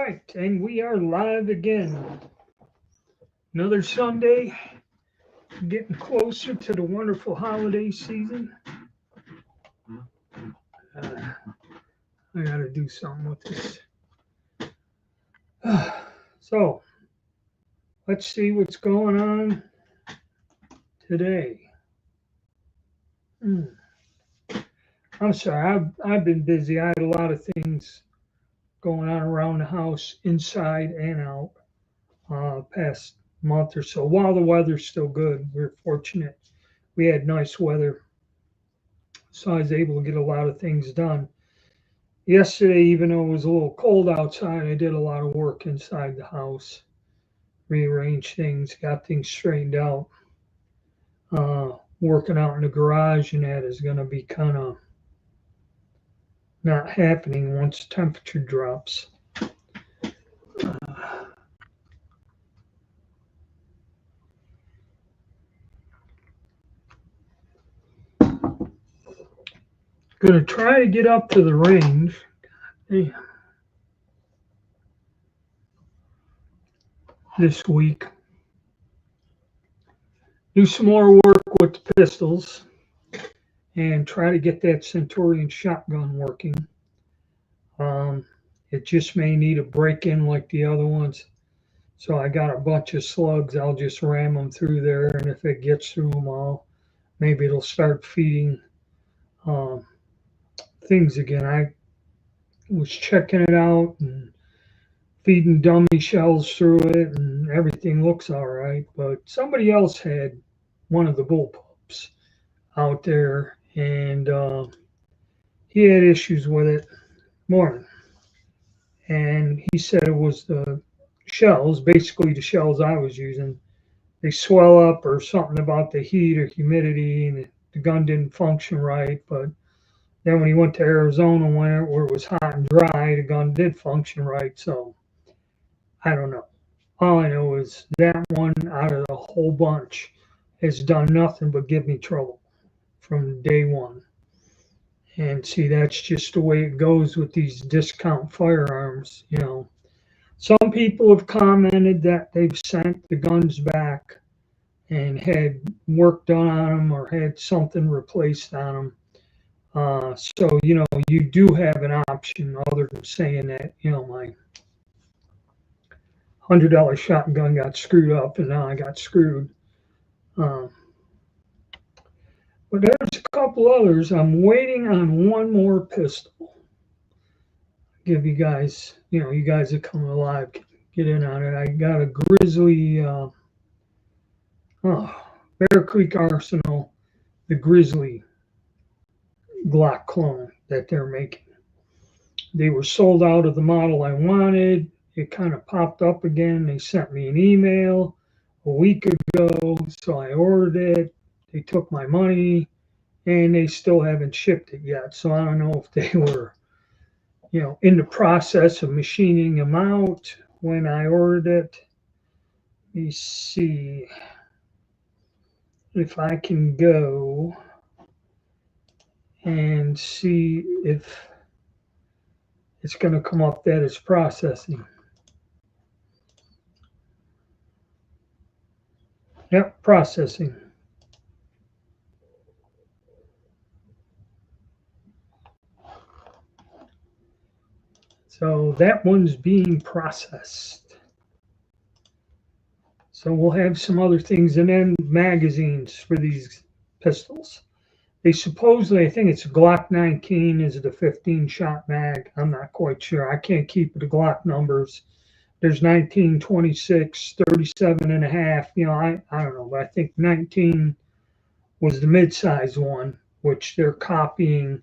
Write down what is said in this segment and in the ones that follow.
right, and we are live again. Another Sunday, getting closer to the wonderful holiday season. Uh, I got to do something with this. So, let's see what's going on today. Hmm. I'm sorry, I've been busy. I had a lot of things going on around the house, inside and out, past month or so. While the weather's still good, we're fortunate. We had nice weather, so I was able to get a lot of things done. Yesterday, even though it was a little cold outside, I did a lot of work inside the house, rearranged things, got things straightened out. Working out in the garage, and that is going to be kind of not happening once the temperature drops. Going to try to get up to the range. This week. Do some more work with the pistols and try to get that Centurion shotgun working. It just may need a break in like the other ones. So I got a bunch of slugs. I'll just ram them through there, and if it gets through them all, maybe it'll start feeding um, things again. I was checking it out and feeding dummy shells through it, and everything looks all right. But somebody else had one of the bullpups out there, and he had issues with it. Morning. And he said it was the shells, basically the shells I was using. They swell up or something about the heat or humidity, and the gun didn't function right. But then when he went to Arizona where it was hot and dry, the gun did function right. So I don't know. All I know is that one out of the whole bunch has done nothing but give me trouble from day one. And see, that's just the way it goes with these discount firearms. Some people have commented that they've sent the guns back and had work done on them or had something replaced on them. So, you do have an option other than saying that, my $100 shotgun got screwed up and now I got screwed. But there's a couple others. I'm waiting on one more pistol. Give you guys, you guys that come alive, get in on it. I got a Grizzly, Bear Creek Arsenal, the Grizzly Glock clone that they're making. They were sold out of the model I wanted. It kind of popped up again. They sent me an email a week ago, so I ordered it. They took my money, and they still haven't shipped it yet. So I don't know if they were, in the process of machining them out when I ordered it. Let me see if I can go and see if it's going to come up that it's processing. Yep, processing. So that one's being processed. So we'll have some other things, and then magazines for these pistols. They supposedly, I think it's Glock 19 is the 15-shot mag. I'm not quite sure. I can't keep the Glock numbers. There's 19, 26, 37 and a half. I don't know, but I think 19 was the mid-size one, which they're copying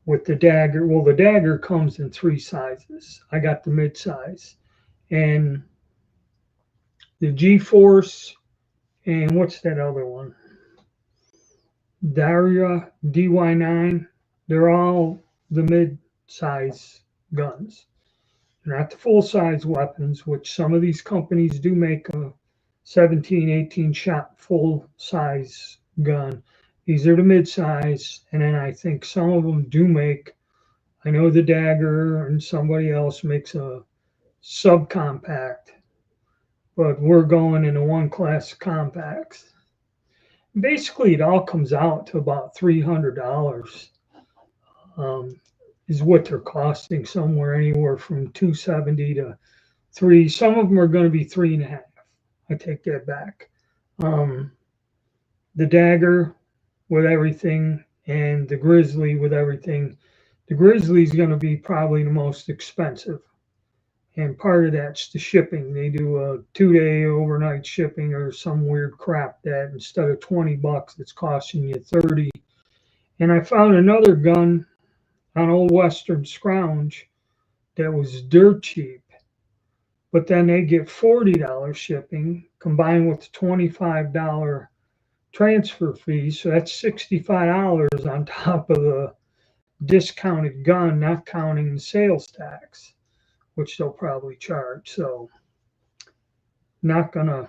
with the dagger. Well, the dagger comes in 3 sizes. I got the mid-size. And the G-Force, and what's that other one? Daria DY9. They're all the mid-size guns. Not the full-size weapons, which some of these companies do make a 17, 18 shot full-size gun. These are the mid-size, and then I think some of them do make, I know the Dagger and somebody else makes a subcompact, but we're going into one class compacts. Basically, it all comes out to about $300. Um, is what they're costing, somewhere anywhere from 270 to three. Some of them are going to be three and a half. I take that back. Um, the dagger with everything and the grizzly with everything. The grizzly is going to be probably the most expensive, and part of that's the shipping. They do a 2 day overnight shipping or some weird crap that instead of $20, it's costing you 30. And I found another gun on Old Western Scrounge that was dirt cheap, but then they get $40 shipping combined with the $25 transfer fee. So that's $65 on top of the discounted gun, not counting the sales tax, which they'll probably charge. So not gonna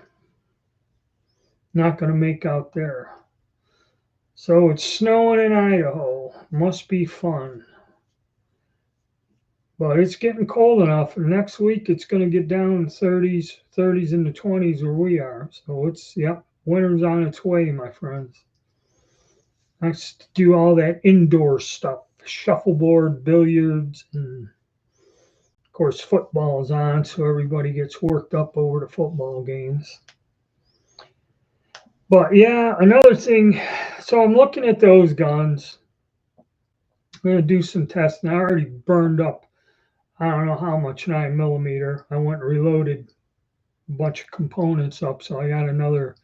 make out there. So it's snowing in Idaho. Must be fun. But it's getting cold enough. Next week it's going to get down in 30s in the 20s where we are. So it's, yep, winter's on its way, my friends. I do all that indoor stuff, shuffleboard, billiards, and of course football's on, so everybody gets worked up over the football games. But yeah, another thing, so I'm looking at those guns. I'm going to do some testing. I already burned up, I don't know how much 9mm. I went and reloaded a bunch of components up, so I got another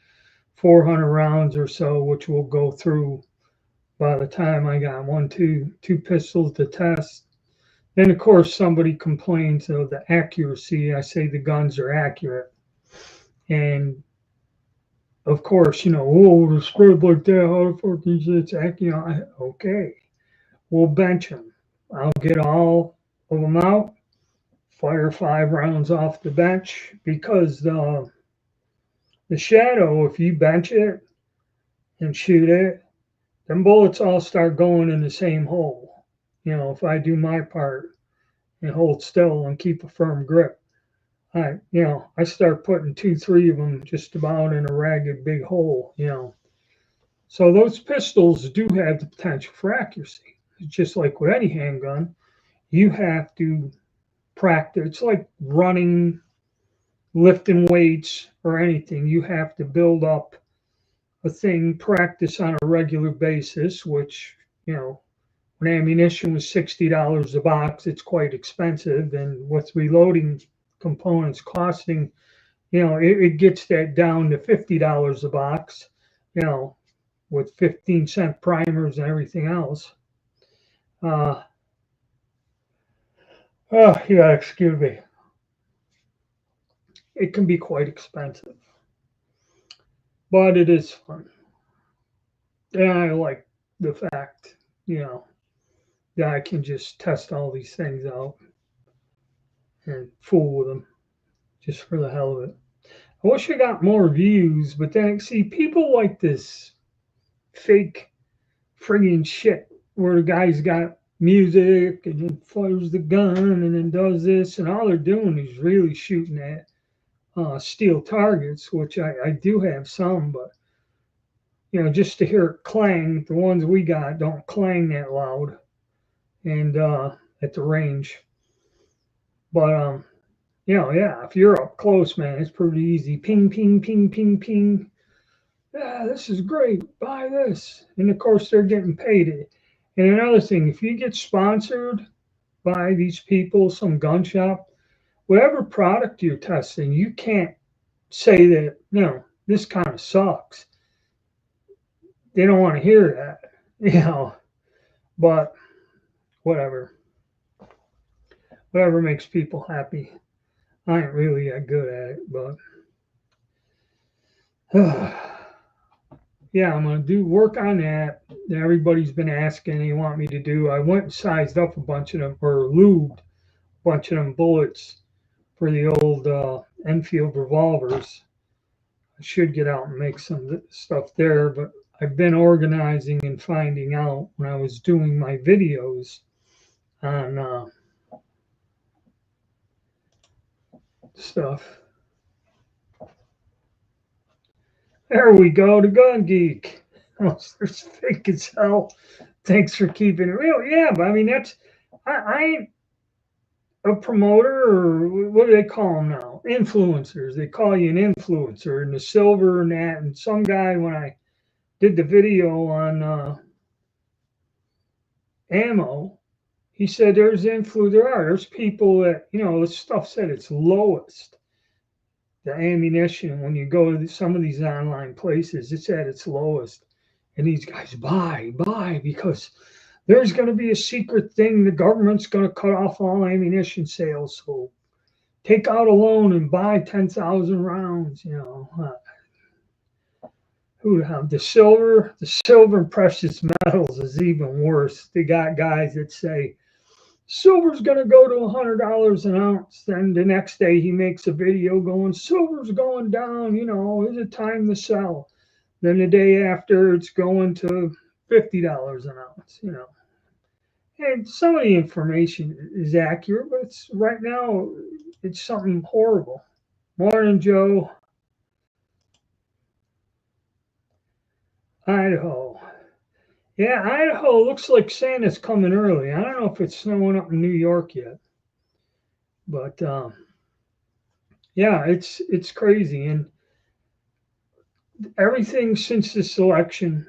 400 rounds or so, which will go through by the time I got two pistols to test. Then, of course, somebody complains of the accuracy. I say the guns are accurate. And of course, oh, the spread like that, how the fuck is it's accurate? Okay, we'll bench them. I'll get all of them out, fire 5 rounds off the bench, because the shadow, if you bench it and shoot it, them bullets all start going in the same hole. If I do my part and hold still and keep a firm grip, I start putting 2, 3 of them just about in a ragged big hole. So those pistols do have the potential for accuracy. It's just like with any handgun, you have to practice. It's like running, lifting weights, or anything. You have to build up a thing, practice on a regular basis, which, when ammunition was $60 a box, it's quite expensive. And with reloading components costing, it gets that down to $50 a box, with 15-cent primers and everything else. Yeah, excuse me. It can be quite expensive, but it is fun. And I like the fact, that I can just test all these things out and fool with them just for the hell of it. I wish I got more views, but then see, people like this fake friggin' shit where the guy's got music and then fires the gun and then does this, and all they're doing is really shooting at steel targets, which I do have some, but just to hear it clang, the ones we got don't clang that loud, and at the range. But yeah, if you're up close, man, it's pretty easy. Ping, ping, ping, ping, ping. Yeah, this is great. Buy this. And of course, they're getting paid. And another thing, if you get sponsored by these people, some gun shop, whatever product you're testing, you can't say that, this kind of sucks. They don't want to hear that, but whatever. Whatever makes people happy. I ain't really that good at it, but yeah, I'm gonna do work on that. Everybody's been asking, they want me to do. I went and sized up a bunch of them, or lubed a bunch of them bullets for the old Enfield revolvers. I should get out and make some stuff there, but I've been organizing and finding out when I was doing my videos on stuff. There we go, the gun geek. Oh, they're fake as hell. Thanks for keeping it real. Yeah, but I mean I ain't a promoter, or what do they call them now? Influencers. They call you an influencer, and the silver and that. And some guy, when I did the video on ammo, he said there's people that, this stuff said it's lowest. The ammunition, when you go to some of these online places, it's at its lowest. And these guys buy, because there's going to be a secret thing. The government's going to cut off all ammunition sales. So take out a loan and buy 10,000 rounds. Who have the silver and precious metals is even worse. They got guys that say silver's going to go to $100 an ounce. Then the next day he makes a video going, silver's going down. Is it time to sell? Then the day after, it's going to $50 an ounce. And some of the information is accurate, but right now it's something horrible. Morning, Joe. Idaho. Yeah, Idaho looks like Santa's coming early. I don't know if it's snowing up in New York yet, but yeah, it's crazy. And everything since this election,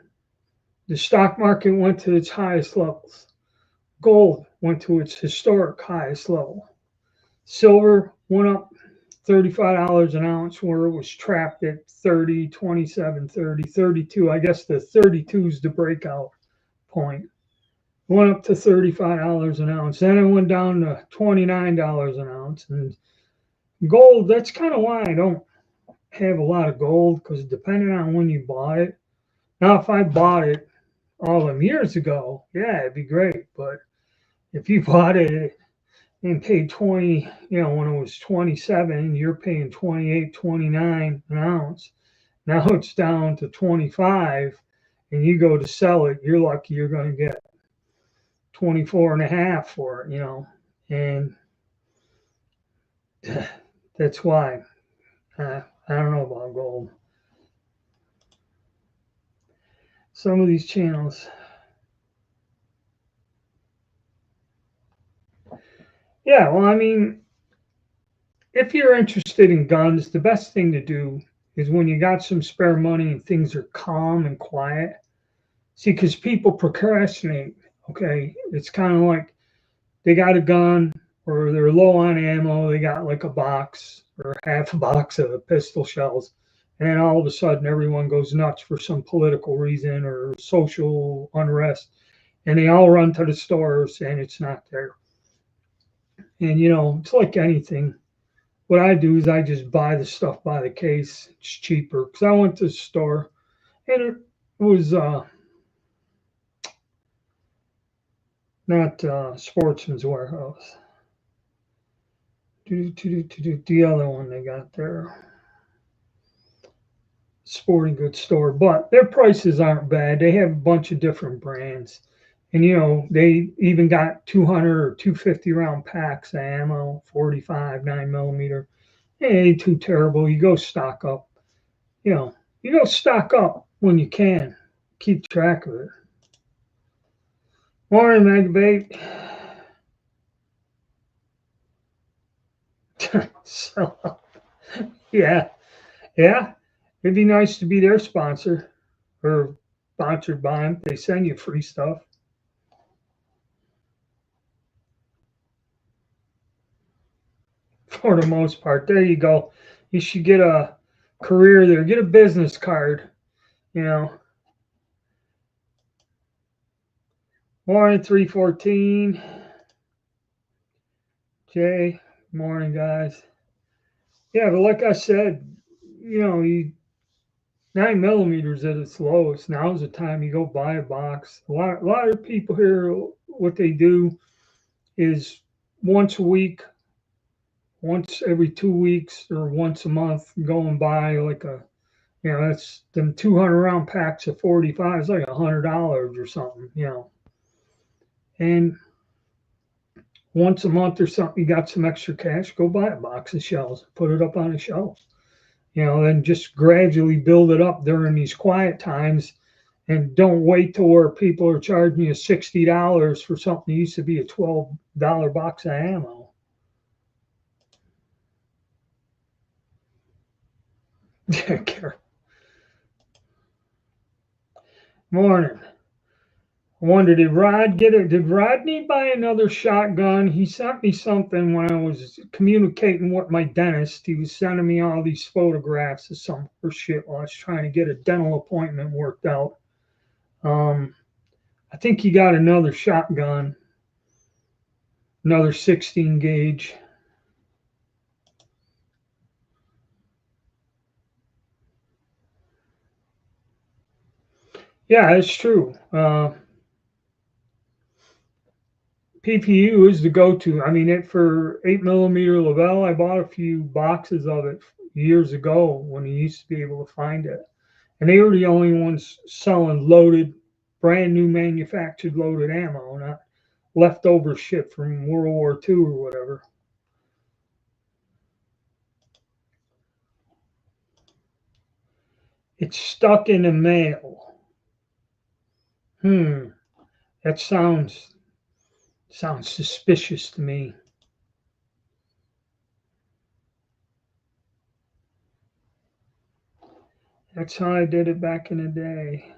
the stock market went to its highest levels. Gold went to its historic highest level. Silver went up $35 an ounce, where it was trapped at 30, 27, 30, 32. I guess the 32 is the breakout point. It went up to $35 an ounce. Then it went down to $29 an ounce. And gold, that's kind of why I don't have a lot of gold, because depending on when you bought it. Now, if I bought it all them years ago, yeah, it'd be great. But if you bought it and paid 20, when it was 27, you're paying 28, 29 an ounce. Now it's down to 25, and you go to sell it, you're lucky you're going to get 24 and a half for it, and that's why I don't know about gold. Some of these channels. Yeah, well, I mean, if you're interested in guns, the best thing to do is when you got some spare money and things are calm and quiet. See, because people procrastinate, okay? It's kind of like they got a gun, or they're low on ammo. They got like a box or half a box of pistol shells. And then all of a sudden, everyone goes nuts for some political reason or social unrest. And they all run to the stores, and it's not there. And, it's like anything. What I do is I just buy the stuff by the case. It's cheaper, because I went to the store, and it was not Sportsman's Warehouse. The other one they got there. Sporting goods store, but their prices aren't bad. They have a bunch of different brands. And, they even got 200 or 250 round packs of ammo, 45, 9mm. It ain't too terrible. You go stock up. You go stock up when you can. Keep track of it. Morning, Megbait. So, yeah. It'd be nice to be their sponsor, or sponsored by them. They send you free stuff. For the most part. There you go. You should get a career there. Get a business card. Morning, 314. Jay, morning, guys. Yeah, but like I said, 9mm at its lowest. Now's the time you go buy a box. A lot of people here, what they do is once a week, once every 2 weeks, or once a month, go and buy like that's them 200 round packs of 45. It's like $100 or something, And once a month or something, you got some extra cash, go buy a box of shells, put it up on a shelf. And just gradually build it up during these quiet times, and don't wait till where people are charging you $60 for something that used to be a $12 box of ammo. Morning. I wonder, did Rodney buy another shotgun? He sent me something when I was communicating with my dentist. He was sending me all these photographs of some shit while I was trying to get a dental appointment worked out. I think he got another shotgun, another 16 gauge. Yeah, it's true. PPU is the go-to. I mean, for 8mm Lavelle, I bought a few boxes of it years ago when you used to be able to find it, and they were the only ones selling loaded, brand new manufactured loaded ammo, not leftover shit from World War II or whatever. It's stuck in the mail. That sounds suspicious to me. That's how I did it back in the day.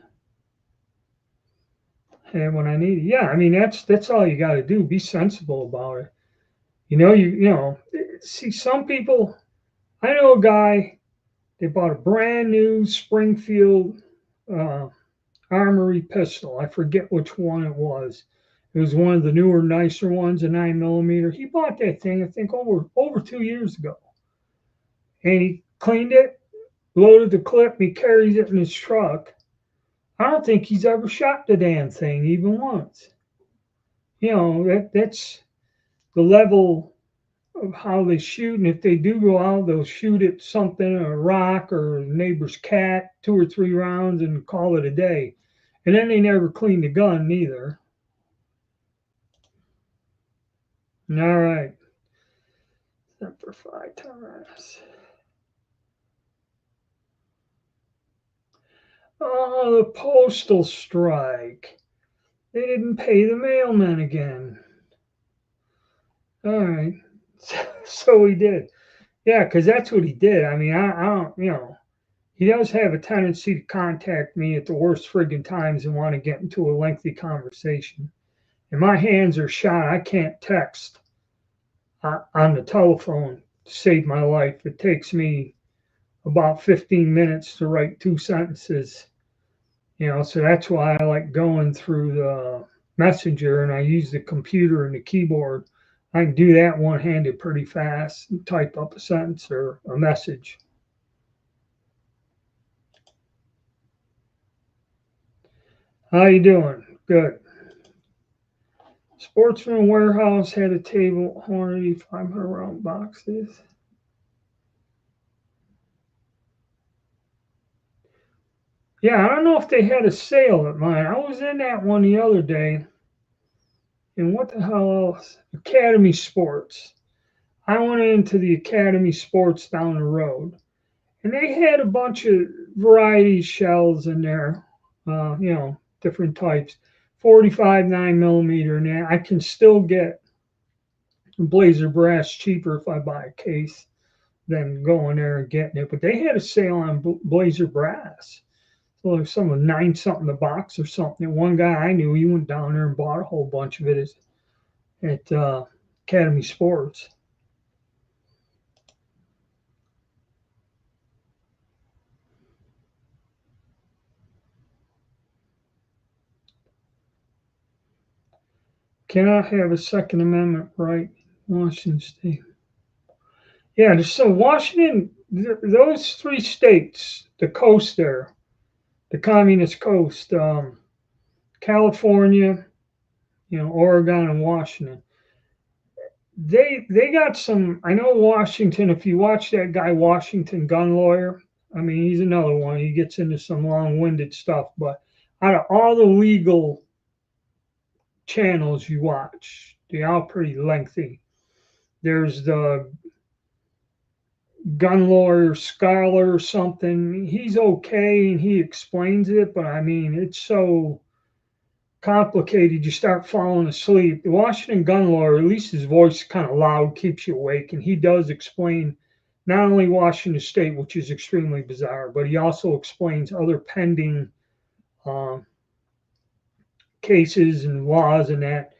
And when I need it, yeah, I mean that's all you got to do. Be sensible about it. See, some people. I know a guy. They bought a brand new Springfield Armory pistol. I forget which one it was. It was one of the newer, nicer ones, a 9mm. He bought that thing, I think, over 2 years ago, and he cleaned it, loaded the clip, and he carries it in his truck. I don't think he's ever shot the damn thing even once. That's the level of how they shoot, and if they do go out, they'll shoot at something, a rock or a neighbor's cat, 2 or 3 rounds, and call it a day. And then they never clean the gun neither. All right. Semper Fi times. Oh, the postal strike. They didn't pay the mailman again. All right. So he did. Yeah, because that's what he did. I mean, I don't, he does have a tendency to contact me at the worst friggin' times and want to get into a lengthy conversation. And my hands are shot. I can't text on the telephone to save my life. It takes me about 15 minutes to write 2 sentences. So that's why I like going through the messenger, and I use the computer and the keyboard. I can do that one-handed pretty fast and type up a sentence or a message. How you doing? Good. Sportsman Warehouse had a table, 185 round boxes. Yeah, I don't know if they had a sale at mine. I was in that one the other day. And what the hell else? Academy Sports. I went into the Academy Sports down the road, and they had a bunch of variety shells in there, different types, 45, 9mm, and I can still get Blazer brass cheaper if I buy a case than going there and getting it. But they had a sale on Blazer brass. So there's some of 9 something a box or something. And one guy I knew, he went down there and bought a whole bunch of it at Academy Sports. Cannot have a Second Amendment right, Washington State. Yeah, so Washington, those 3 states, the coast there, the communist coast, California, Oregon and Washington. They got some. I know Washington. If you watch that guy Washington Gun Lawyer, I mean he's another one. He gets into some long-winded stuff, but out of all the legal channels you watch, They're all pretty lengthy. There's the gun lawyer scholar or something. He's okay and he explains it, but I mean, it's so complicated you start falling asleep. The Washington gun lawyer, at least his voice is kind of loud, keeps you awake, and he does explain not only Washington State, which is extremely bizarre, but he also explains other pending um, cases and laws and that.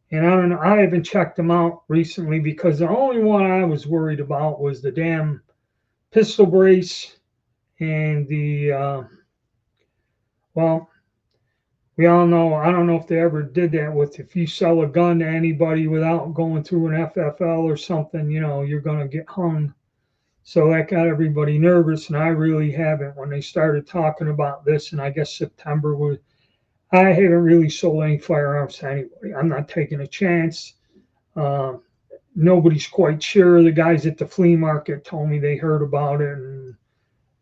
And I don't know, I haven't checked them out recently because the only one I was worried about was the damn pistol brace and well, we all know, I don't know if they ever did that with if you sell a gun to anybody without going through an FFL or something, you're going to get hung. So that got everybody nervous, and I really haven't. When they started talking about this, and I guess September was, I haven't really sold any firearms to anybody. I'm not taking a chance. Um, Nobody's quite sure. The guys at the flea market told me they heard about it, and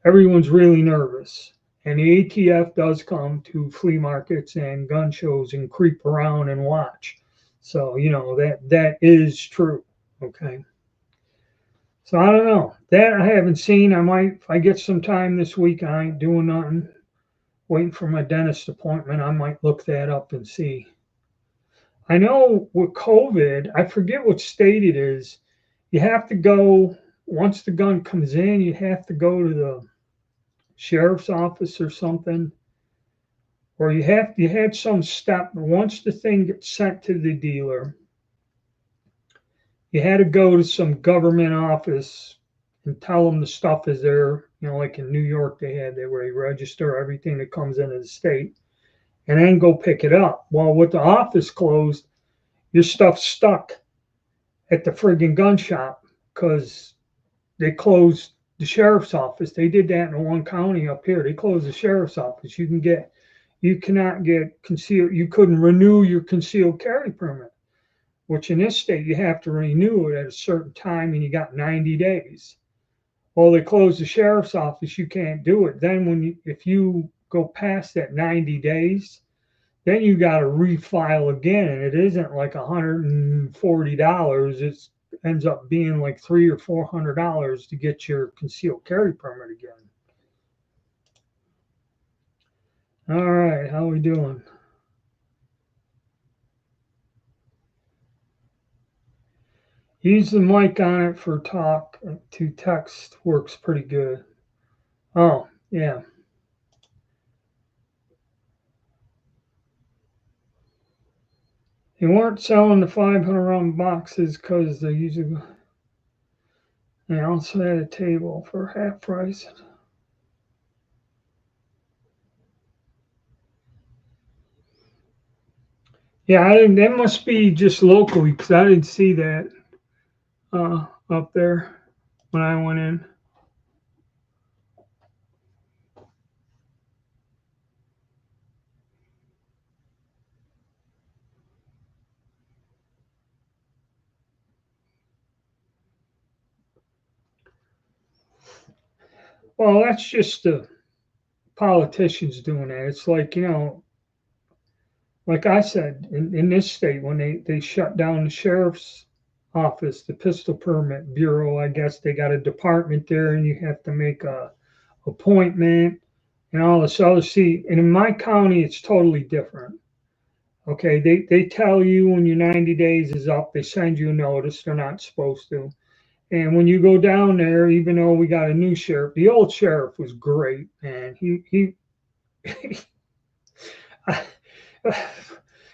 everyone's really nervous. And the ATF does come to flea markets and gun shows and creep around and watch. So, that is true. Okay. So I don't know. That I haven't seen. I might, if I get some time this week, I ain't doing nothing, waiting for my dentist appointment, I might look that up and see. I know with COVID, I forget what state it is. You have to go, once the gun comes in, you have to go to the sheriff's office or something, or you had some step. Once the thing gets sent to the dealer, you had to go to some government office and tell them the stuff is there. Like in New York, where they register everything that comes into the state, and then go pick it up. Well, with the office closed, your stuff's stuck at the friggin' gun shop because they closed the sheriff's office. They did that in one county up here. They closed the sheriff's office. You cannot get concealed. You couldn't renew your concealed carry permit, which in this state you have to renew it at a certain time, and you got 90 days. Well, they closed the sheriff's office. You can't do it. Then if you go past that 90 days, then you got to refile again, and it isn't like $140. It ends up being like $300 or $400 to get your concealed carry permit again. All right, how we doing? Use the mic on it for talk to text works pretty good. Oh, yeah. They weren't selling the 500 round boxes because they usually. They also had a table for half price. Yeah, that must be just locally because I didn't see that up there when I went in. Well, that's just the politicians doing that. It's like, like I said, in this state, when they shut down the sheriff's office, the pistol permit bureau, I guess they got a department there and you have to make a appointment and all this other. See, and in my county, it's totally different. Okay, they tell you when your 90 days is up, they send you a notice. They're not supposed to. And when you go down there, even though we got a new sheriff, the old sheriff was great, and he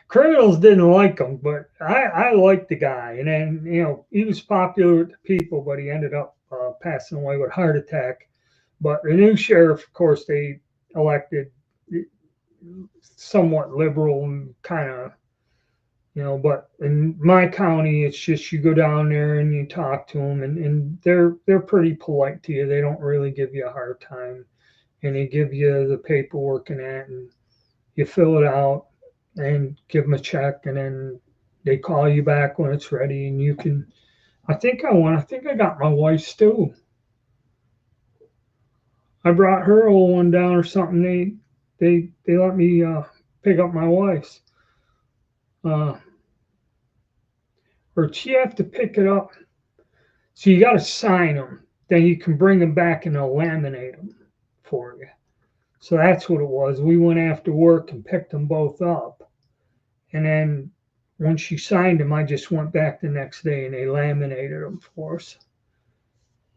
criminals didn't like him, but I liked the guy. And then he was popular with the people, but he ended up passing away with a heart attack. But the new sheriff, of course, they elected somewhat liberal and kind of but in my county, it's just you go down there and you talk to them, and they're pretty polite to you. They don't really give you a hard time, and they give you the paperwork and that, and you fill it out and give them a check, and then they call you back when it's ready, and you can. I think I won. I think I got my wife's too. I brought her old one down or something. They let me pick up my wife's. Uh, or you have to pick it up. So you got to sign them. Then you can bring them back and they'll laminate them for you. So that's what it was. We went after work and picked them both up. And then once she signed them, I just went back the next day and they laminated them for us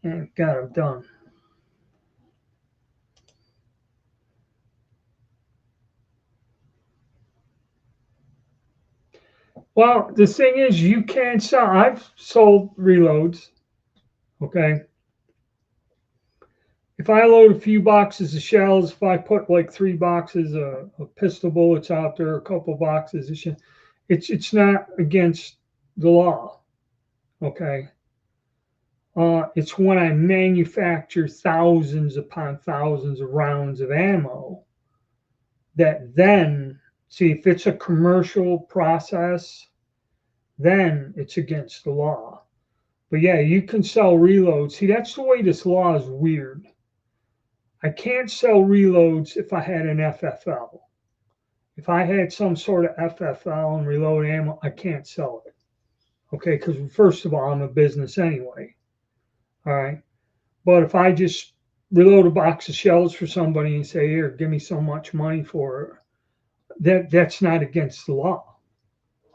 and got them done. Well, the thing is, you can't sell. I've sold reloads. Okay. If I load a few boxes of shells, if I put like 3 boxes of pistol bullets out there, a couple boxes of shells, it's not against the law. Okay. It's when I manufacture thousands upon thousands of rounds of ammo that then, see, if it's a commercial process, then it's against the law. But yeah, you can sell reloads. See, that's the way this law is weird. I can't sell reloads if I had an FFL. If I had some sort of FFL and reload ammo, I can't sell it. Okay, because first of all, I'm a business anyway. All right. But if I just reload a box of shells for somebody and say, here, give me so much money for it, that's not against the law.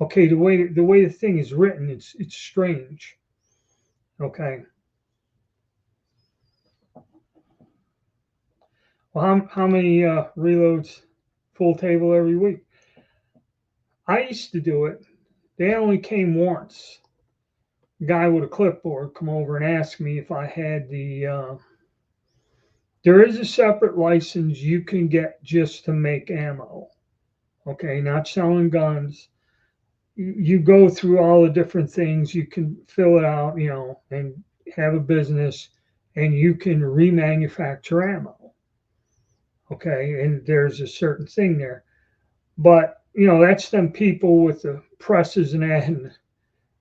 Okay, the way the thing is written, it's strange. Okay. Well, how many reloads full table every week? I used to do it. They only came once. A guy with a clipboard come over and asked me if I had the. There is a separate license you can get just to make ammo. Okay, not selling guns. You go through all the different things. You can fill it out, and have a business, and you can remanufacture ammo. Okay, and there's a certain thing there. But that's them people with the presses and that, and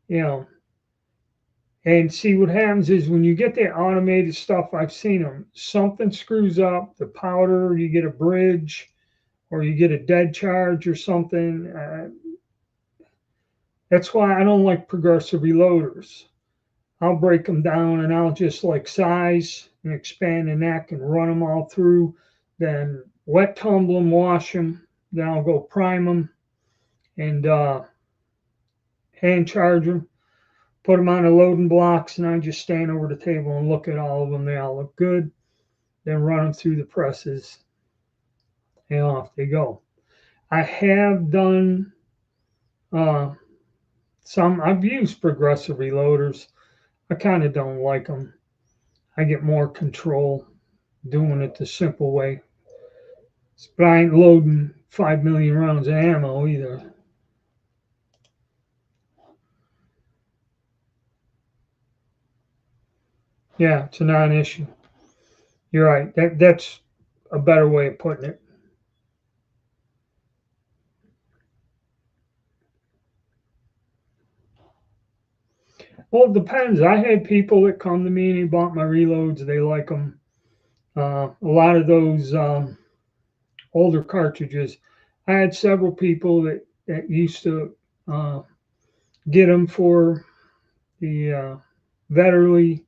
you know. And see what happens is when you get that automated stuff, I've seen them. Something screws up the powder, you get a bridge, or you get a dead charge or something. That's why I don't like progressive reloaders. I'll break them down and I'll just like size and expand the neck and run them all through. Then wet tumble them, wash them. Then I'll go prime them and hand charge them, put them on the loading blocks, and I just stand over the table and look at all of them. They all look good. Then run them through the presses and off they go. I have done some, I've used progressive reloaders. I kind of don't like them. I get more control doing it the simple way. But I ain't loading 5 million rounds of ammo either. Yeah, it's a non-issue. You're right. That's a better way of putting it. Well, it depends. I had people that come to me and they bought my reloads. They like them. A lot of those older cartridges. I had several people that used to get them for the Vetterli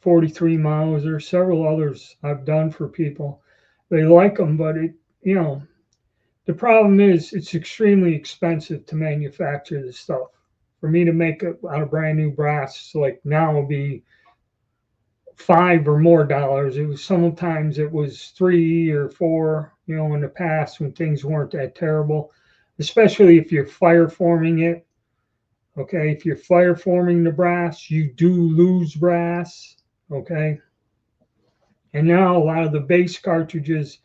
43 miles. There are several others I've done for people. They like them, but the problem is it's extremely expensive to manufacture this stuff. For me to make it out of brand new brass, like now will be $5 or more. It was sometimes it was 3 or 4, in the past when things weren't that terrible, especially if you're fire forming it. Okay, if you're fire forming the brass, you do lose brass. Okay, and now a lot of the base cartridges,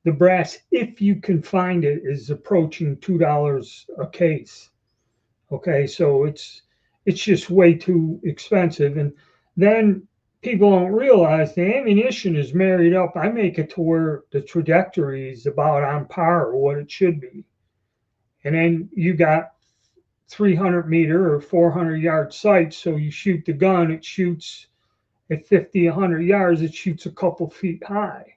the brass, if you can find it, is approaching $2 a case. Okay, so it's just way too expensive. And then people don't realize the ammunition is married up. I make it to where the trajectory is about on par with what it should be. And then you got 300-meter or 400-yard sights. So you shoot the gun, it shoots at 50, 100 yards, it shoots a couple feet high.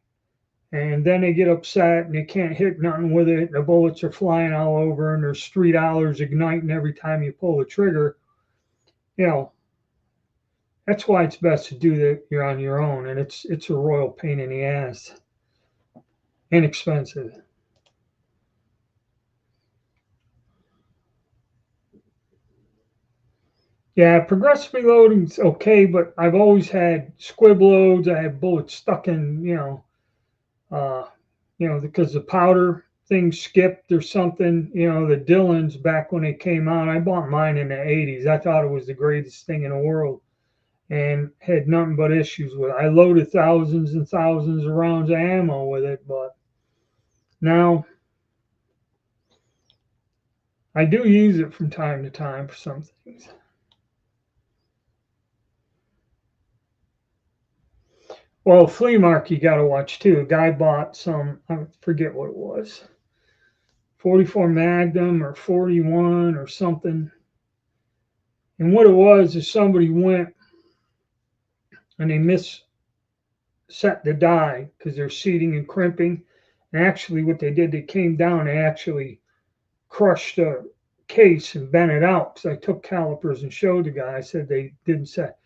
and then they get upset and they can't hit nothing with it. The bullets are flying all over, and there's $3 igniting every time you pull the trigger. You know, that's why it's best to do that. You're on your own, and it's a royal pain in the ass, inexpensive. Yeah, progressive reloading's okay, but I've always had squib loads. I had bullets stuck in, uh, because the powder thing skipped or something. The Dillons back when they came out, I bought mine in the '80s. I thought it was the greatest thing in the world, and had nothing but issues with it. I loaded thousands and thousands of rounds of ammo with it, but now I do use it from time to time for some things. Well, flea market you got to watch too. A guy bought some, I forget what it was, 44 Magnum or 41 or something. And what it was is somebody went and they misset the die because they're seating and crimping. And actually, what they did, they came down, they actually crushed the case and bent it out. Because I took calipers and showed the guy. I said they didn't set.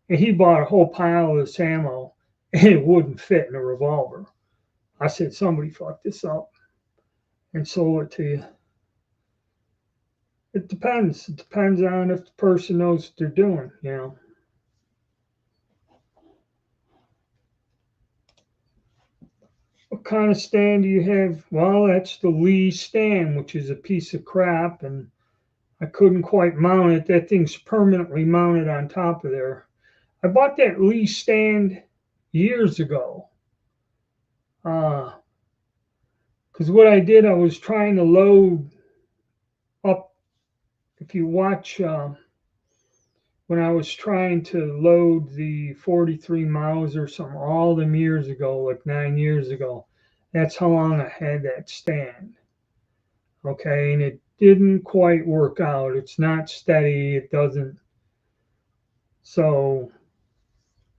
And he bought a whole pile of this ammo, and it wouldn't fit in a revolver. I said somebody fucked this up and sold it to you. It depends. It depends on if the person knows what they're doing. What kind of stand do you have? Well, that's the Lee stand, which is a piece of crap, and I couldn't quite mount it. That thing's permanently mounted on top of there. I bought that Lee stand years ago. Because what I did, I was trying to load up. If you watch, when I was trying to load the 43 Mauser some all them years ago, like 9 years ago, that's how long I had that stand. Okay, and it didn't quite work out. It's not steady. It doesn't. So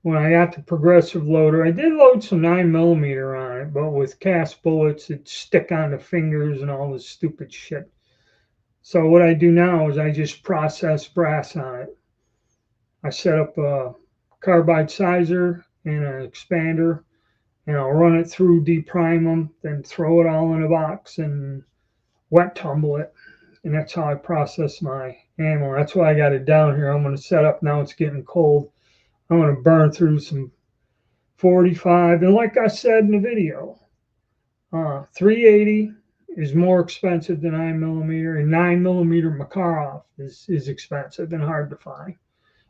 when I got the progressive loader, I did load some 9mm on it, but with cast bullets, it stick on the fingers and all this stupid shit. So what I do now is I just process brass on it. I set up a carbide sizer and an expander, and I'll run it through, deprime them, then throw it all in a box and wet tumble it. And that's how I process my ammo. That's why I got it down here. I'm going to set up now. It's getting cold. I'm going to burn through some 45. And like I said in the video, 380 is more expensive than 9mm, and 9mm Makarov is expensive and hard to find.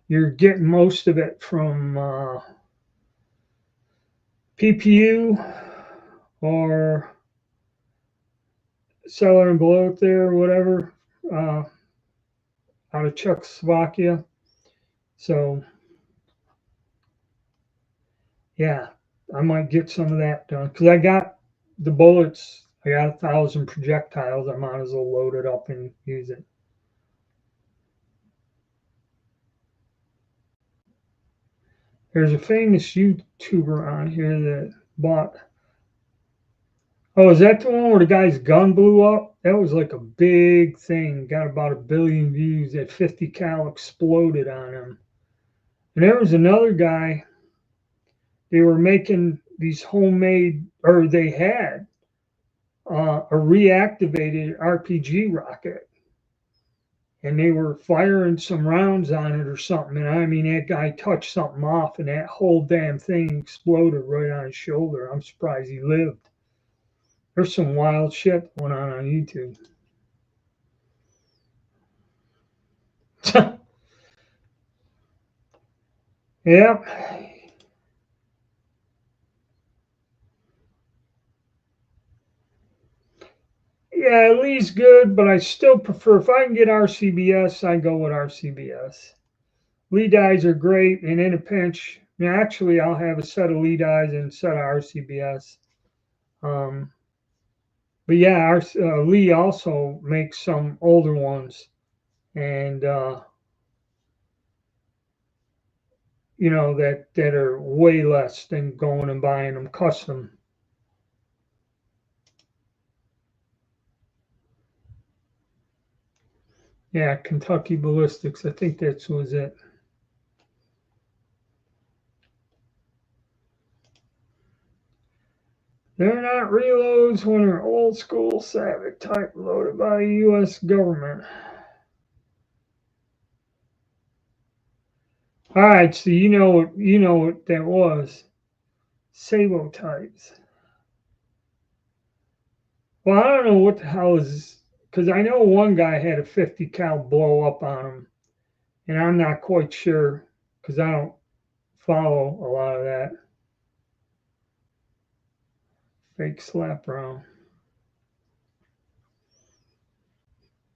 You're getting most of it from PPU or Cellar and Below there, whatever, out of Czechoslovakia. So, yeah, I might get some of that done because I got the bullets. I got 1,000 projectiles. I might as well load it up and use it. There's a famous YouTuber on here that bought. Oh, is that the one where the guy's gun blew up? That was like a big thing. Got about 1 billion views. That 50 cal exploded on him. And there was another guy. They were making these homemade, or they had a reactivated RPG rocket, and they were firing some rounds on it or something. And I mean, that guy touched something off, and that whole damn thing exploded right on his shoulder. I'm surprised he lived. There's some wild shit going on YouTube. Yeah. Yeah, Lee's good, but I still prefer, if I can get RCBS, I go with RCBS. Lee dies are great, and in a pinch, actually, I'll have a set of Lee dies and a set of RCBS. But yeah, Lee also makes some older ones, and that are way less than going and buying them custom. Yeah, Kentucky Ballistics. I think that was it. They're not reloads when they're old school Savage type loaded by the U.S. government. All right, so you know what that was. Sabo types. Well, I don't know what the hell is, because I know one guy had a 50 cal blow up on him, and I'm not quite sure because I don't follow a lot of that. Fake slap round.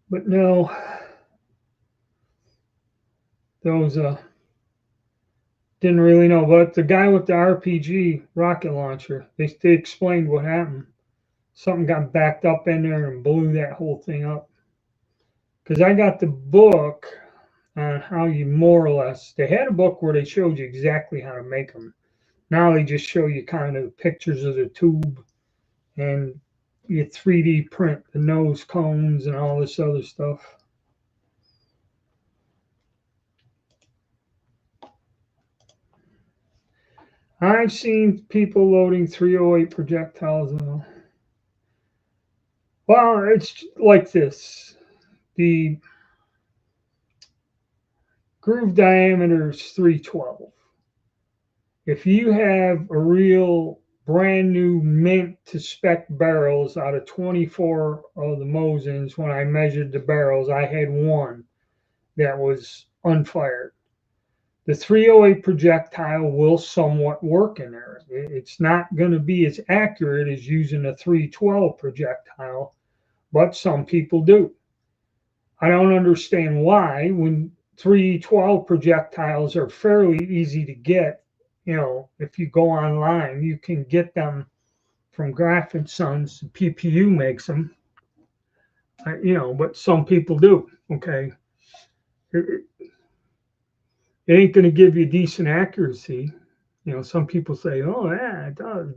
But no, those didn't really know. But the guy with the RPG rocket launcher, they explained what happened. Something got backed up in there and blew that whole thing up. Because I got the book on how you more or less, they had a book where they showed you exactly how to make them. Now they just show you kind of pictures of the tube and you 3D print the nose cones and all this other stuff. I've seen people loading 308 projectiles. Well, it's like this. The groove diameter is 312. If you have a real brand new mint to spec barrels out of 24 of the Mosins, when I measured the barrels, I had one that was unfired. The 308 projectile will somewhat work in there. It's not going to be as accurate as using a 312 projectile, but some people do. I don't understand why, when 312 projectiles are fairly easy to get. If you go online, you can get them from Graphic Sons. PPU makes them, but some people do. Okay. It ain't going to give you decent accuracy. Some people say, oh, yeah, it does,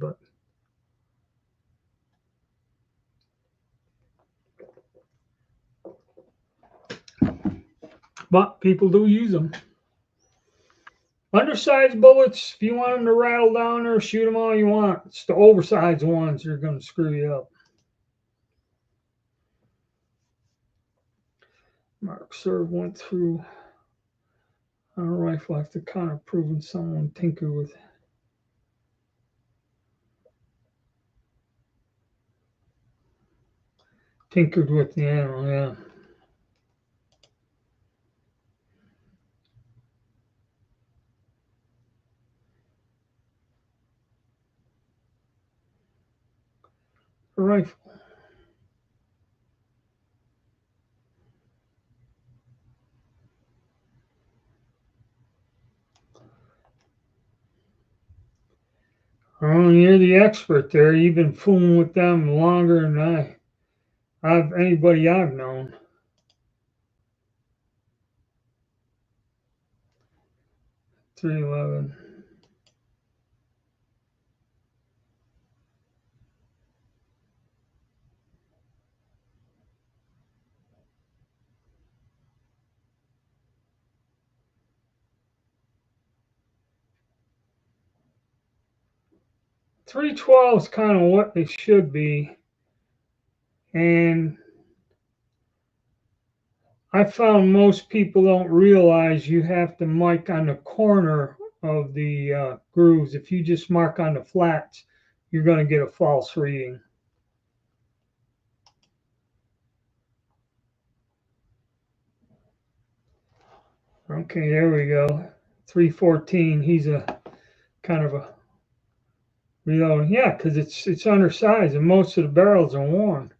but people do use them. Undersized bullets, if you want them to rattle down there, shoot them all you want. It's the oversized ones that are going to screw you up. Mark Serve went through on a rifle after kind of proving someone tinkered with the animal, yeah. A rifle. Oh, you're the expert there. You've been fooling with them longer than anybody I've known. .311. .312 is kind of what they should be, and I found most people don't realize you have to mark on the corner of the grooves. If you just mark on the flats, you're going to get a false reading. Okay, there we go. 314. He's a kind of a reload. Yeah, because it's undersized and most of the barrels are worn.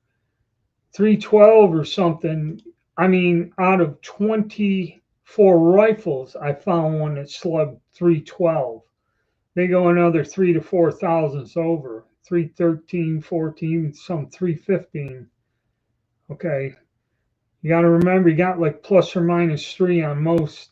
312 or something. I mean, out of 24 rifles, I found one that slugged 312. They go another 3 to 4 thousandths over. 313, 14, some 315. Okay. You got to remember, you got like plus or minus 3 on most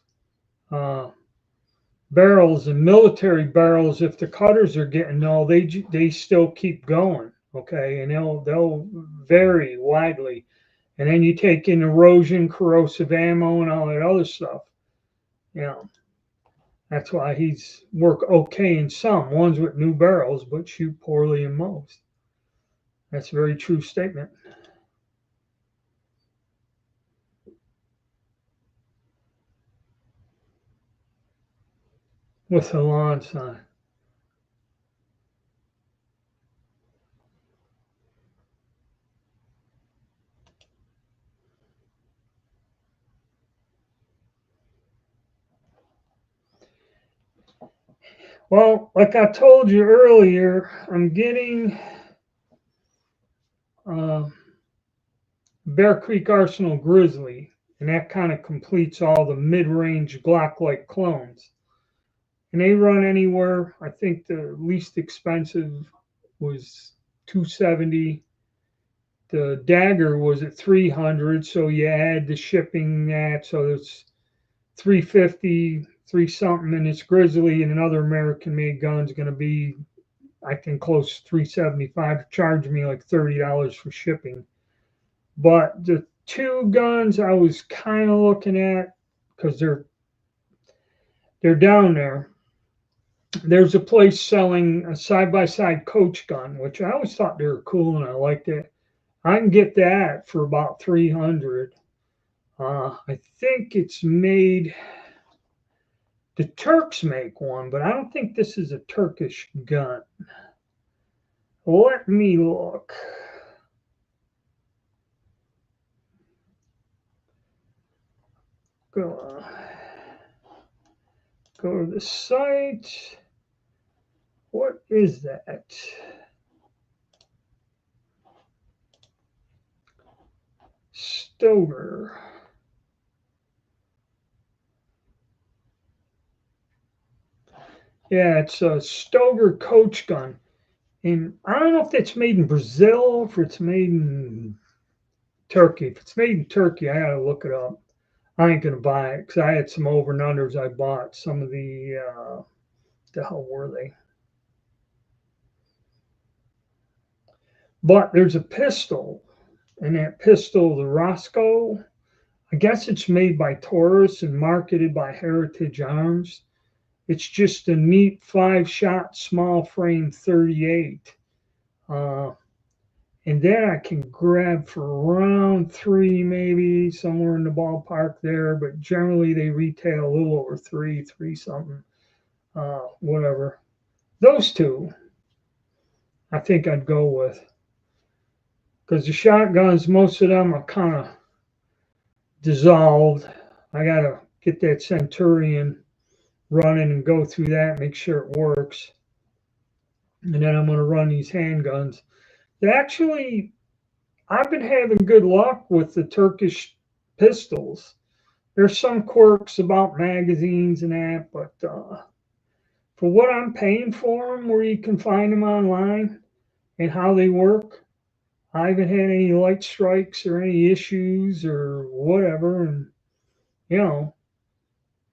barrels, and military barrels. If the cutters are getting null, they still keep going. Okay, and they'll vary widely. And then you take in erosion, corrosive ammo, and all that other stuff. You know, that's why he's work okay in some ones with new barrels, but shoot poorly in most. That's a very true statement. With the lawn sign. Well, like I told you earlier, I'm getting Bear Creek Arsenal Grizzly, and that kind of completes all the mid-range Glock-like clones. And they run anywhere. I think the least expensive was 270. The dagger was at 300, so you add the shipping that, so it's 350, three something, and it's Grizzly and another American-made gun is going to be, I think, close to 375. Charge me like $30 for shipping. But the two guns I was kind of looking at, because they're down there. There's a place selling a side-by-side coach gun, which I always thought they were cool and I liked it. I can get that for about 300. I think it's made. The Turks make one, but I don't think this is a Turkish gun. Let me look. Go to the site. What is that? Stover. Yeah, it's a Stover coach gun. And I don't know if it's made in Brazil or if it's made in Turkey. If it's made in Turkey, I gotta look it up. I ain't gonna buy it because I had some over and unders I bought. Some of the hell were they? But there's a pistol, and that pistol, the Roscoe, I guess it's made by Taurus and marketed by Heritage Arms. It's just a neat 5-shot small frame 38. And that I can grab for around 3, maybe somewhere in the ballpark there. But generally, they retail a little over 3 something, whatever. Those two, I think I'd go with. Because the shotguns, most of them are kind of dissolved. I got to get that Centurion running and go through that, make sure it works. And then I'm going to run these handguns. Actually, I've been having good luck with the Turkish pistols. There's some quirks about magazines and that, but for what I'm paying for them, where you can find them online and how they work, I haven't had any light strikes or any issues or whatever. And, you know,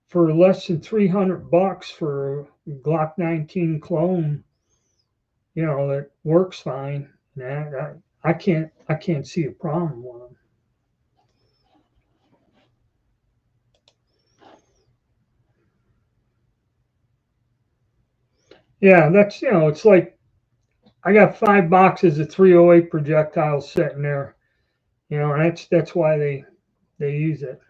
for less than $300 for a Glock 19 clone, you know, that works fine. And I can't see a problem with them. Yeah, that's, you know, it's like I got 5 boxes of 308 projectiles sitting there, you know, and that's why they use it.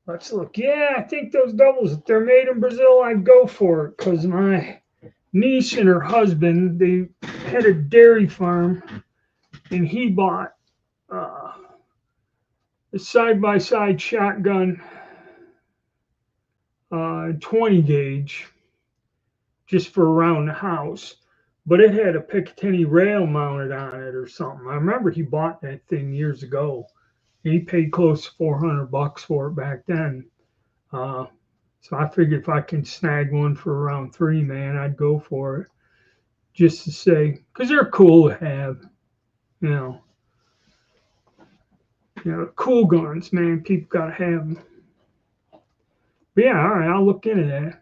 Let's look. Yeah, I think those doubles, if they're made in Brazil, I'd go for it because my niece and her husband, they had a dairy farm, and he bought a side-by-side shotgun, 20 gauge, just for around the house. But it had a Picatinny rail mounted on it or something. I remember he bought that thing years ago. He paid close to $400 for it back then. So I figured if I can snag one for around 3, man, I'd go for it. Just to say, because they're cool to have, you know. You know, cool guns, man. People gotta have them. But yeah, all right, I'll look into that.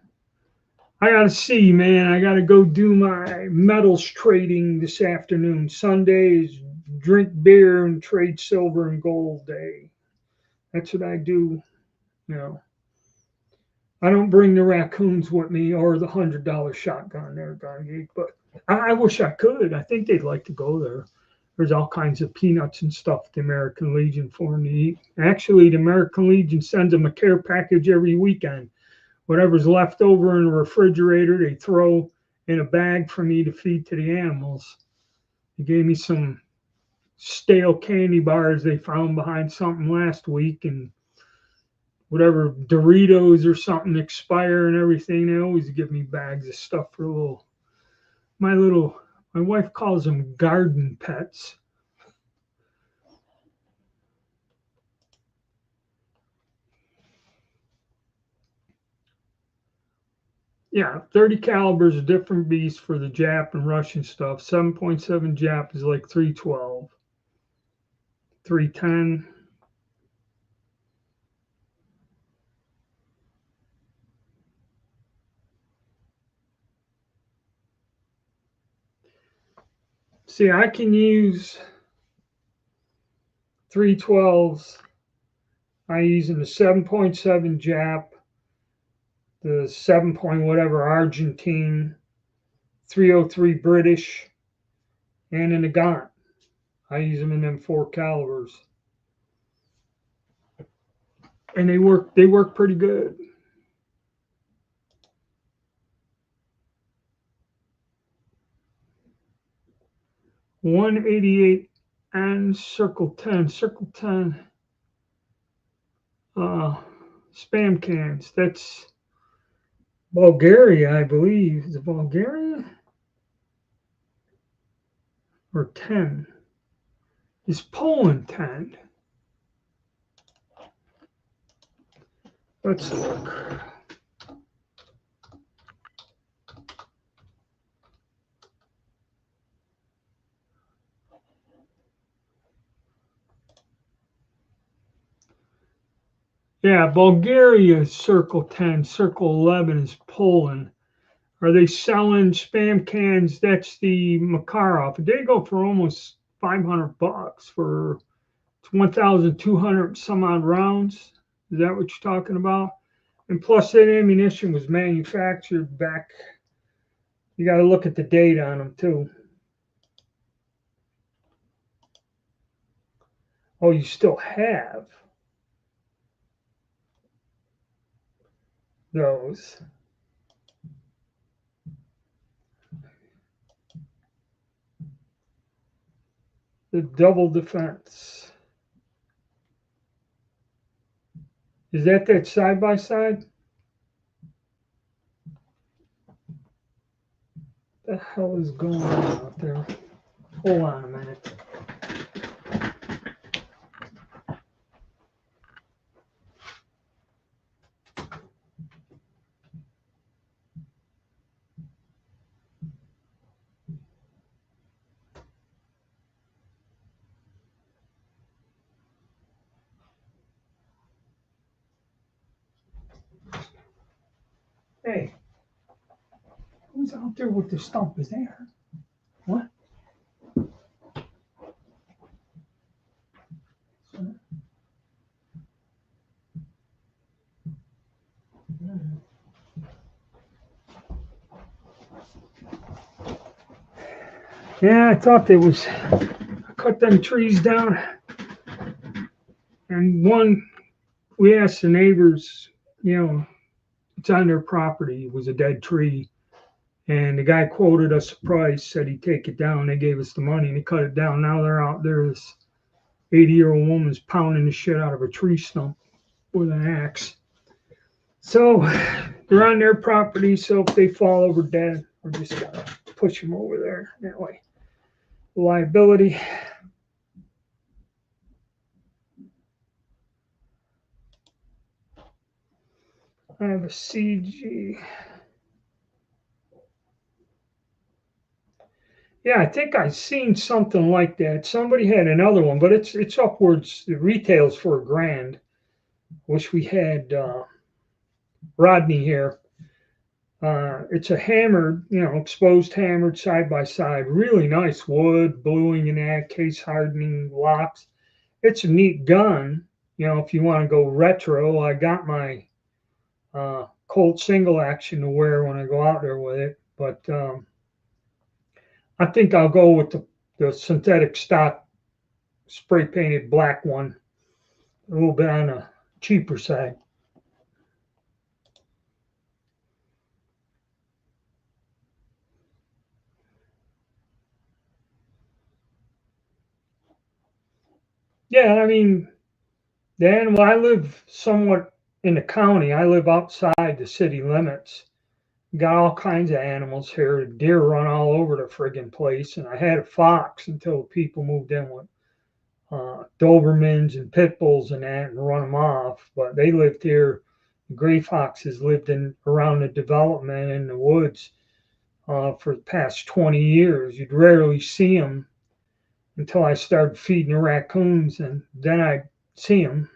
I gotta see, man. I gotta go do my metals trading this afternoon. Sunday is drink beer and trade silver and gold day. That's what I do. You know, I don't bring the raccoons with me or the $100 shotgun they're gonna get, but I wish I could. I think they'd like to go there. There's all kinds of peanuts and stuff at the American Legion for them to eat. Actually, the American Legion sends them a care package every weekend. Whatever's left over in the refrigerator, they throw in a bag for me to feed to the animals. They gave me some stale candy bars they found behind something last week, and whatever Doritos or something expire and everything. They always give me bags of stuff for my wife calls them garden pets. Yeah, 30 calibers a different beast for the Jap and Russian stuff. 7.7 Jap is like 312, 310. See, I can use 312s. I use in the 7.7 Jap, the 7 point whatever Argentine, 303 British, and in the Gaunt. I use them in them 4 calibers. And they work pretty good. .188 and Circle 10. Circle 10 spam cans. That's Bulgaria, I believe. Is it Bulgaria? Or 10? Is Poland 10? Let's look. Yeah, Bulgaria is Circle 10. Circle 11 is Poland. Are they selling spam cans? That's the Makarov. They go for almost $500 for 1,200 some odd rounds. Is that what you're talking about? And plus, that ammunition was manufactured back. You got to look at the date on them too. Oh, you still have those. The double defense. Is that side by side? What the hell is going on out there? Hold on a minute. Hey, who's out there with the stump? Is there? What? Yeah, I thought there was. I cut them trees down, and we asked the neighbors, it's on their property. It was a dead tree. And the guy quoted us a price, said he'd take it down. They gave us the money and he cut it down. Now they're out there. This 80-year-old woman's pounding the shit out of a tree stump with an axe. So they're on their property. So if they fall over dead, we're just going to push them over there. That way, liability. I have a CG. Yeah, I think I've seen something like that. Somebody had another one, but it's upwards. The retails for $1,000. Wish we had Rodney here. It's a hammered, exposed hammered side by side. Really nice wood, bluing and that, case hardening locks. It's a neat gun. If you want to go retro, I got my Colt single action to wear when I go out there with it. But I think I'll go with the synthetic stock spray painted black one, a little bit on the cheaper side. Yeah, I mean, well, I live somewhat in the county. I live outside the city limits. Got all kinds of animals here. Deer run all over the friggin' place, and I had a fox until people moved in with Dobermans and pit bulls and that, and run them off. But they lived here. Gray foxes lived in around the development in the woods for the past 20 years. You'd rarely see them until I started feeding the raccoons, and then I'd see them.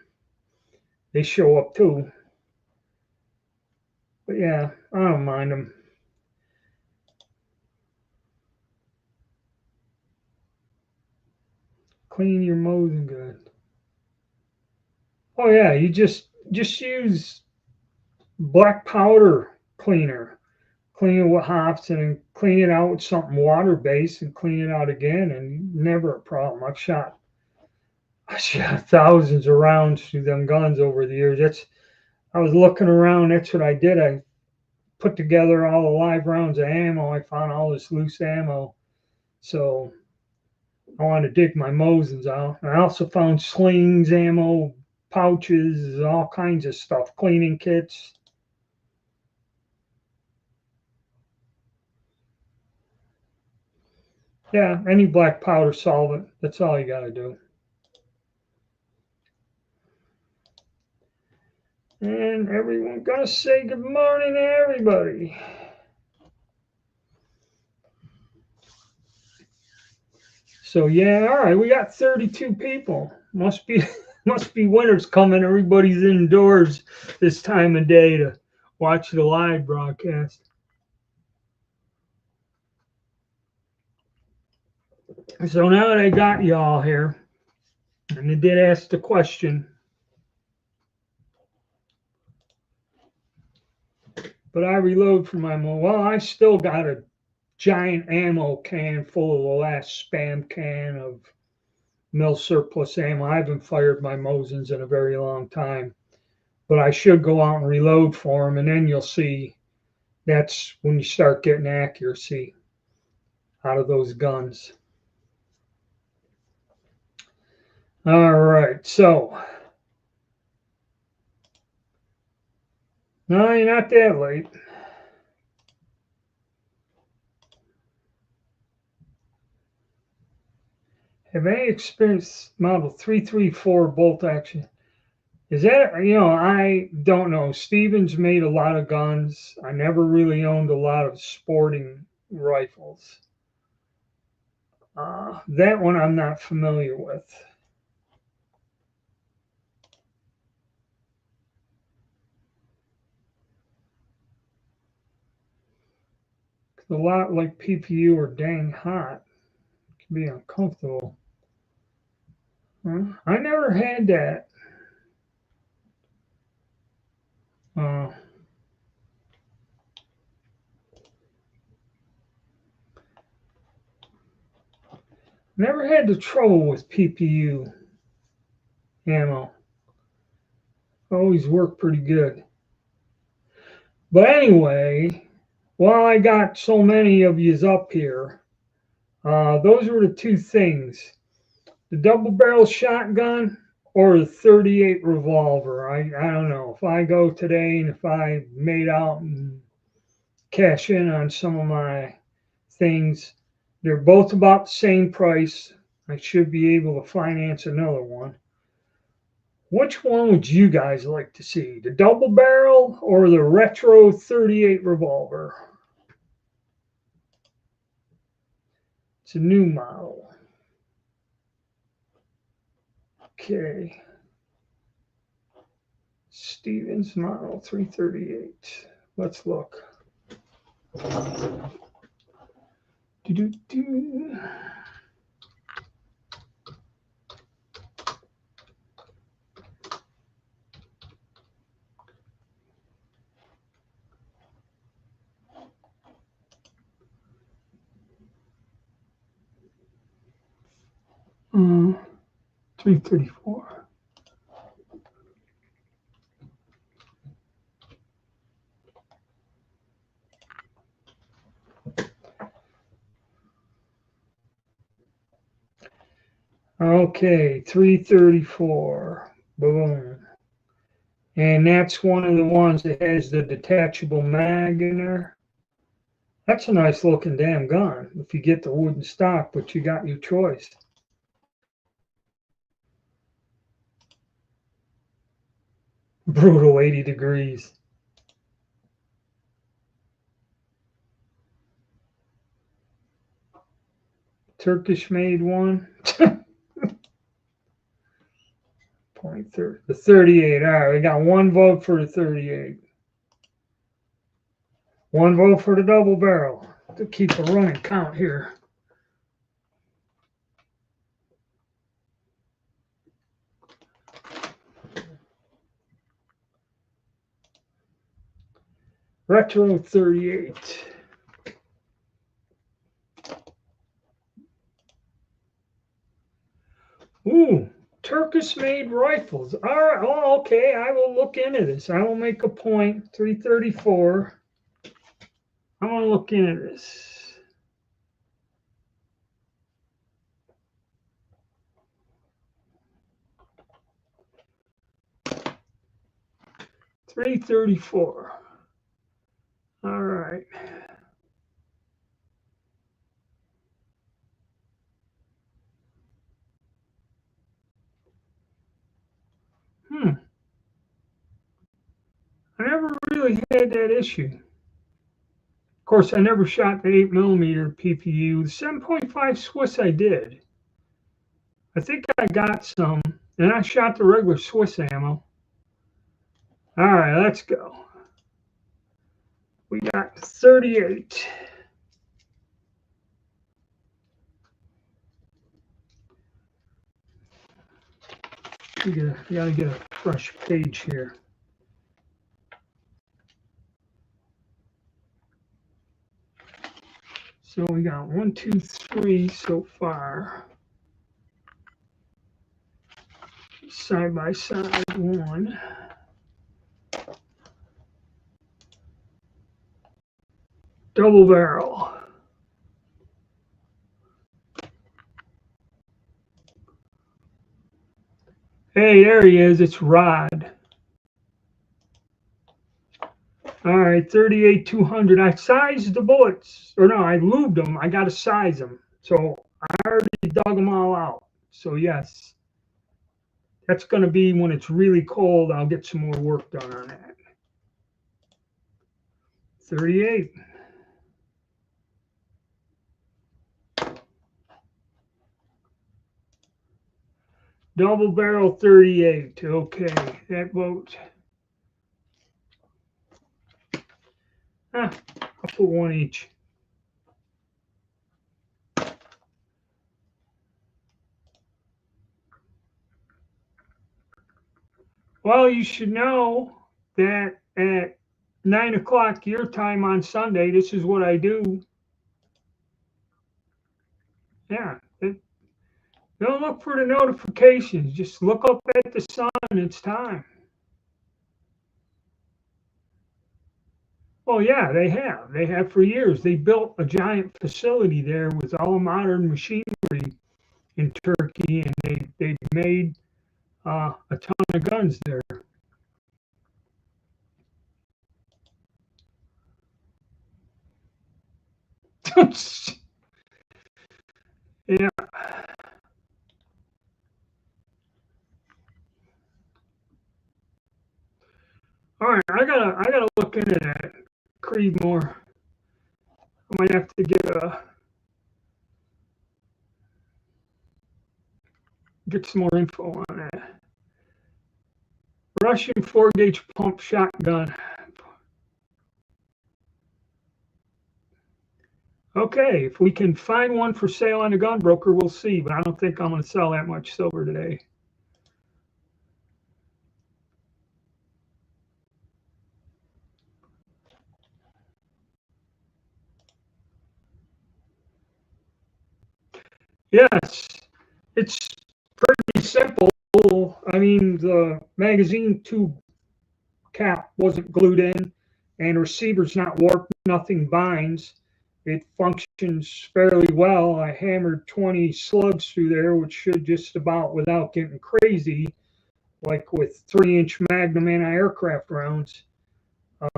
They show up too. But yeah, I don't mind them. Clean your Mosin good. Oh yeah, you just use black powder cleaner. Clean it with hops and clean it out with something water based and clean it out again, and never a problem. I shot thousands of rounds through them guns over the years. I was looking around. That's what I did. I put together all the live rounds of ammo. I found all this loose ammo, so I wanted to dig my Mosins out. I also found slings, ammo pouches, all kinds of stuff, cleaning kits. Yeah, any black powder solvent. That's all you got to do. And everyone gonna say good morning to everybody. So yeah, all right, we got 32 people. Must be must be winter's coming. Everybody's indoors this time of day to watch the live broadcast. So now that I got y'all here, and they did ask the question, but I reload for my mo. Well, I still got a giant ammo can full of the last spam can of mill surplus ammo. I haven't fired my Mosins in a very long time, but I should go out and reload for them, and then you'll see that's when you start getting accuracy out of those guns. All right, so no, you're not that late. Have any experience model 334 bolt action? Is that, I don't know. Stevens made a lot of guns. I never really owned a lot of sporting rifles. That one I'm not familiar with. A lot like PPU are dang hot. It can be uncomfortable. I never had that. Uh, Never had the trouble with PPU ammo. Always worked pretty good. But anyway, while I got so many of yous up here, those were the two things: the double barrel shotgun or the 38 revolver. I don't know. If I go today and if I made out and cash in on some of my things, they're both about the same price. I should be able to finance another one. Which one would you guys like to see? The double barrel or the retro 38 revolver? It's a new model. Okay. Stevens model 338. Let's look. Do-do-do. Uh, 334. Okay, 334. Boom. And that's one of the ones that has the detachable mag in there. That's a nice looking damn gun if you get the wooden stock, but you got your choice. Brutal 80 degrees. Turkish made one. .30. The 38. All right, we got one vote for the 38. One vote for the double barrel to keep a running count here. Retro 38. Ooh, Turkish made rifles. All right. Oh, okay. I will look into this. I will make a point. 334. I'm going to look into this. $334. All right. I never really had that issue. Of course, I never shot the 8mm PPU. The 7.5 Swiss I did. I think I got some, and I shot the regular Swiss ammo. All right, let's go. We got 38. We gotta get a fresh page here. So we got 1, 2, 3 so far. Side by side, one. Double barrel. Hey, there he is. It's Rod. All right, 38-200. I sized the bullets, or no, I lubed them. I got to size them. So I already dug them all out. So yes, that's going to be when it's really cold. I'll get some more work done on that. 38. Double barrel 38. Okay, that vote. I'll put one each. Well, you should know that at 9 o'clock your time on Sunday, this is what I do. Yeah. Don't look for the notifications. Just look up at the sun. It's time. Oh, yeah, they have. They have for years. They built a giant facility there with all modern machinery in Turkey, and they made a ton of guns there. Yeah. All right, I gotta look into that Creed more. I might have to get some more info on that. Russian 4-gauge pump shotgun. Okay, if we can find one for sale on the gun broker, we'll see. But I don't think I'm going to sell that much silver today. Yes, it's pretty simple. I mean, the magazine tube cap wasn't glued in, and the receiver's not warped, nothing binds. It functions fairly well. I hammered 20 slugs through there, which should just about, without getting crazy, like with 3-inch Magnum anti-aircraft rounds.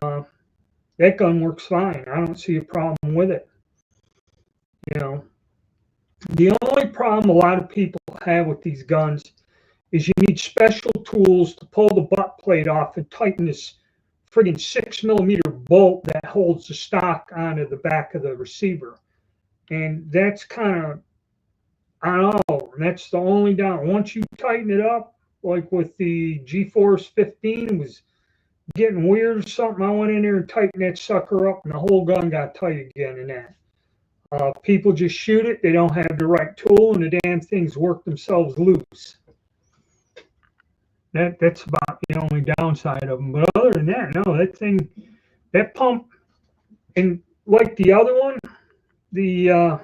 Uh, that gun works fine. I don't see a problem with it. You know, the only problem a lot of people have with these guns is you need special tools to pull the butt plate off and tighten this friggin' 6mm bolt that holds the stock onto the back of the receiver. And that's kind of, I don't know, that's the only down. Once you tighten it up, like with the G-Force 15, it was getting weird or something. I went in there and tightened that sucker up, and the whole gun got tight again. And that people just shoot it, they don't have the right tool, and the damn things work themselves loose. That's about the only downside of them. But other than that, no, that pump, and like the other one, the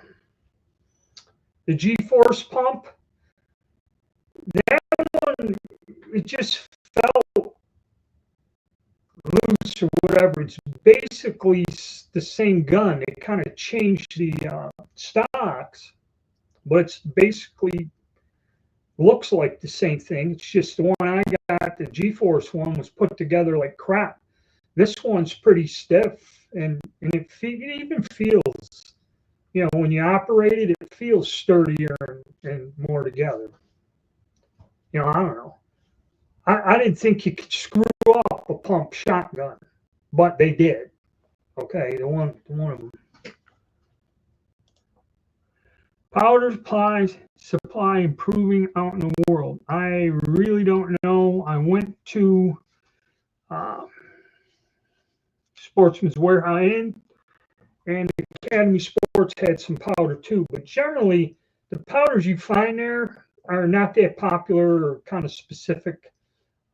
G-Force pump, that one, it just felt loose or whatever. It's basically the same gun. It kind of changed the stocks, but it's basically looks like the same thing. It's just the one I got, the G-Force one, was put together like crap. This one's pretty stiff, and it even feels, when you operate it, it feels sturdier and more together. I don't know. I didn't think you could screw up a pump shotgun, but they did. Okay, the one of them. Powder supply improving out in the world. I really don't know. I went to Sportsman's Warehouse, and Academy Sports had some powder too. But generally, the powders you find there are not that popular or kind of specific.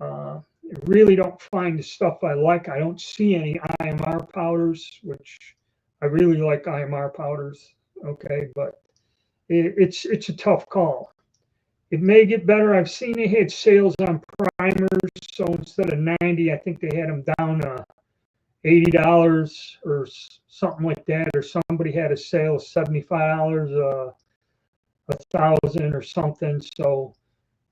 I really don't find the stuff I like. I don't see any IMR powders, which I really like IMR powders. Okay, but it's a tough call. It may get better. I've seen they had sales on primers, so instead of 90, I think they had them down to $80 or something like that, or somebody had a sale of $75, 1,000 or something. So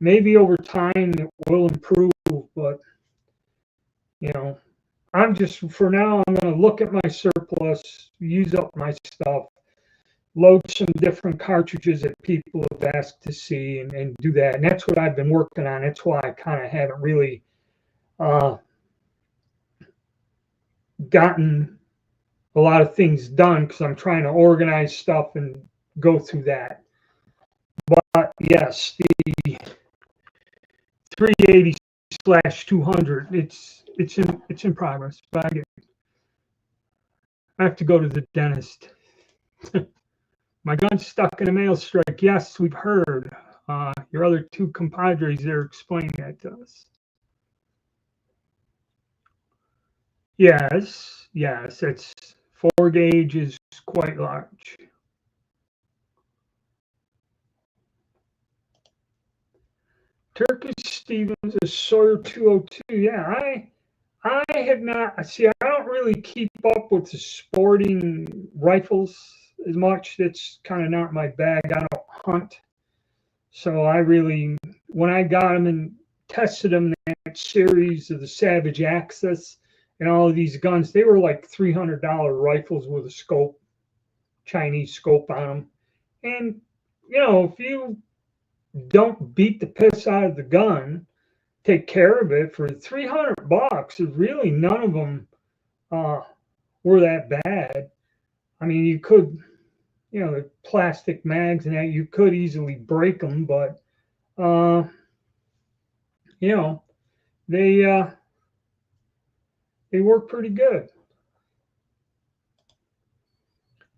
maybe over time it will improve, but I'm just, for now, I'm going to look at my surplus, use up my stuff, load some different cartridges that people have asked to see, and do that. And that's what I've been working on. That's why I kind of haven't really gotten a lot of things done, because I'm trying to organize stuff and go through that. But yes, the 380/200, it's in progress. But I have to go to the dentist. My gun's stuck in a mail strike. Yes, we've heard. Your other two compadres there explaining that to us. Yes, it's 4 gauge is quite large. Turkish Stevens is Sawyer 202. Yeah, I have not. See, I don't really keep up with the sporting rifles as much. That's kind of not my bag. I don't hunt. So I really, when I got them and tested them, that series of the Savage Axis and all of these guns, they were like $300 rifles with a scope, Chinese scope on them. And, if you don't beat the piss out of the gun, take care of it for $300, really none of them were that bad. I mean, you could, the plastic mags and that, you could easily break them, but they work pretty good.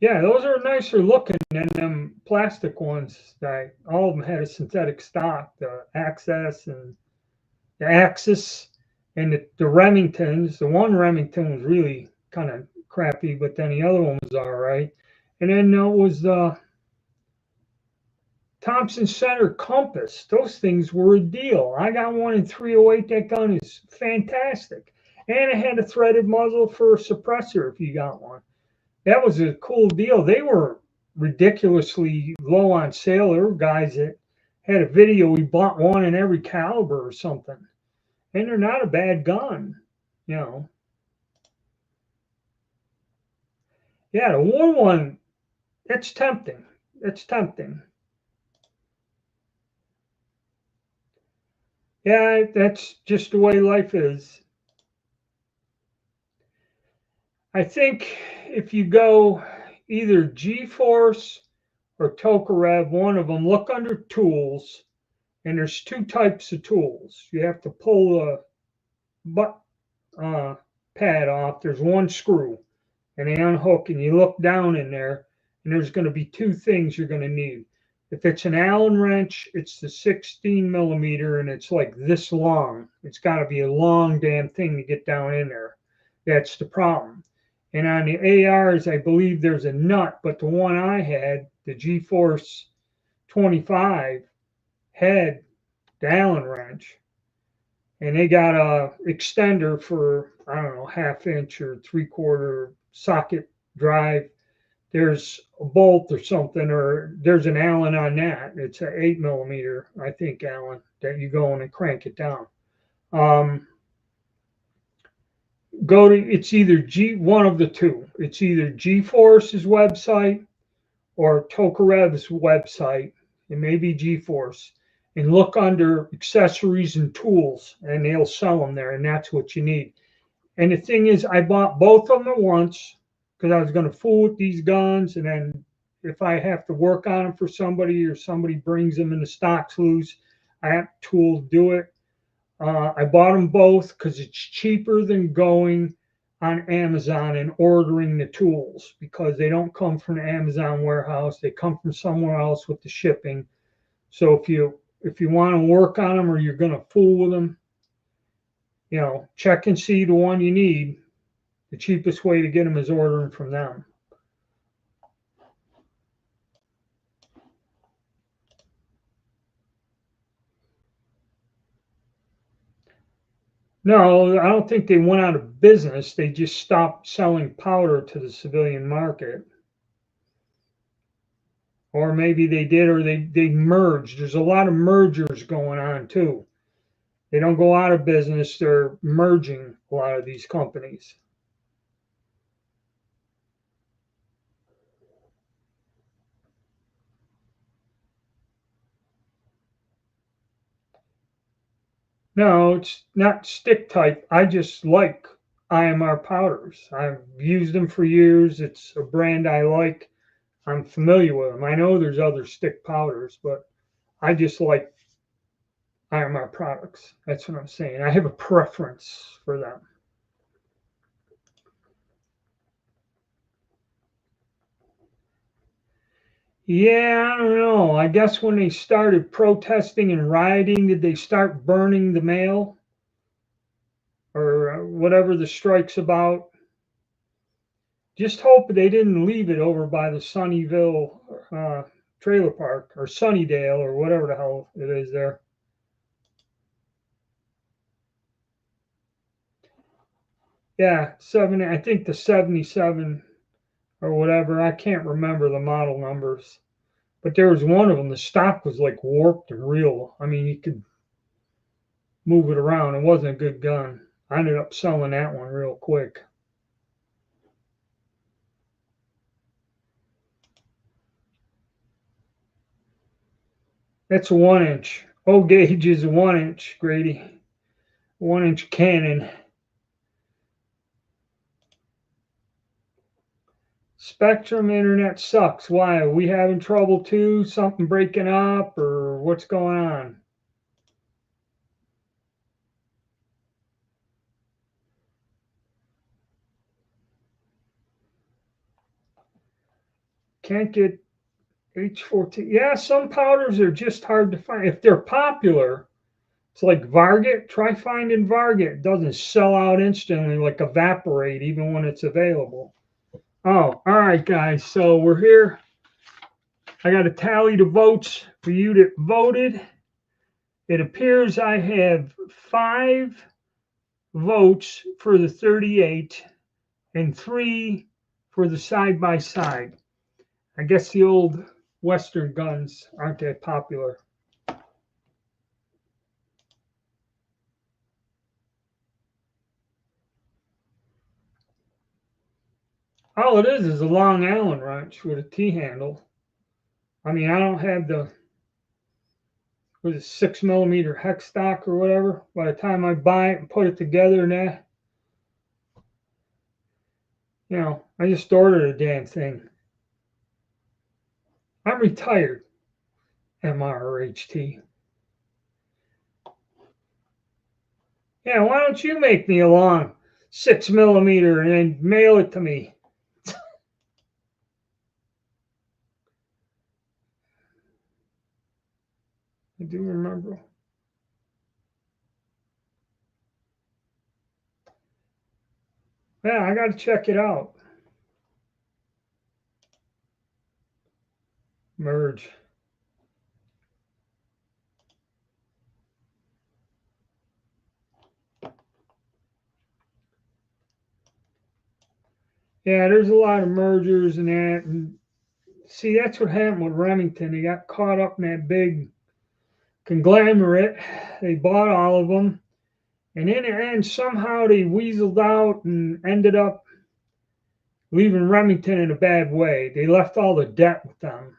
Yeah, those are nicer looking than them plastic ones. That all of them had a synthetic stock, the Access and the Axis and the Remingtons. The one Remington was really kind of crappy, but then the other one was all right. And then there was the Thompson Center Compass. Those things were a deal. I got one in 308. That gun is fantastic. And it had a threaded muzzle for a suppressor if you got one. That was a cool deal. They were ridiculously low on sale. There were guys that had a video. We bought one in every caliber or something. And they're not a bad gun, you know. Yeah, the war one, it's tempting. It's tempting. Yeah, that's just the way life is. I think if you go either G Force or Tokarev, one of them, look under tools, and there's two types of tools. You have to pull a butt uh, pad off. There's one screw, and they unhook, and you look down in there, and there's going to be two things you're going to need. If it's an Allen wrench, it's the 16 millimeter, and it's like this long. It's got to be a long damn thing to get down in there. That's the problem. And on the ARs, I believe there's a nut, but the one I had, the G-Force 25, had the Allen wrench, and they got a extender for I don't know half-inch or three-quarter socket drive. There's a bolt or something, or there's an Allen on that. It's an 8 millimeter, I think, Allen that you go in and crank it down. Um, Go to it's either G one of the two. It's either G Force's website or Tokarev's website. It may be G Force, and look under accessories and tools, and they'll sell them there, and that's what you need. And the thing is, I bought both of them at once because I was going to fool with these guns, and then if I have to work on them for somebody or somebody brings them and the stock's loose, I have tools to do it. I bought them both because it's cheaper than going on Amazon and ordering the tools because they don't come from the Amazon warehouse. They come from somewhere else with the shipping. So if you want to work on them or you're going to fool with them, check and see the one you need. The cheapest way to get them is ordering from them. No, I don't think they went out of business. They just stopped selling powder to the civilian market. Or maybe they did, or they merged. There's a lot of mergers going on too. They don't go out of business, they're merging a lot of these companies. No, it's not stick type. I just like IMR powders. I've used them for years. It's a brand I like. I'm familiar with them. I know there's other stick powders, but I just like IMR products. That's what I'm saying. I have a preference for them. Yeah, I don't know. I guess when they started protesting and rioting, did they start burning the mail or whatever the strike's about? Just hope they didn't leave it over by the Sunnyville trailer park or Sunnydale or whatever the hell it is there. Yeah, I think the 77 or whatever. I can't remember the model numbers, but there was one of them. The stock was like warped and real. I mean, you could move it around. It wasn't a good gun. I ended up selling that one real quick. That's a 1 inch. O gauge is a 1 inch, Grady. 1 inch cannon. Spectrum internet sucks. Why? Are we having trouble too? Something breaking up or what's going on? can't get H14. Yeah, some powders are just hard to find. If they're popular, it's like Varget. Try finding Varget. It doesn't sell out instantly like Evaporate, even when it's available. Oh, all right, guys. So we're here. I got to tally the votes for you that voted. It appears I have 5 votes for the 38 and 3 for the side-by-side. I guess the old Western guns aren't that popular. All it is a Long Allen wrench with a T-handle. I mean, I don't have the 6mm hex stock or whatever. By the time I buy it and put it together and that, I just ordered a damn thing. I'm retired, MRHT. Yeah, why don't you make me a long 6mm and then mail it to me? I do remember. Yeah, I got to check it out. Merge. Yeah, there's a lot of mergers and that. And see, that's what happened with Remington. They got caught up in that big conglomerate. They bought all of them. And in the end, somehow they weaseled out and ended up leaving Remington in a bad way. They left all the debt with them,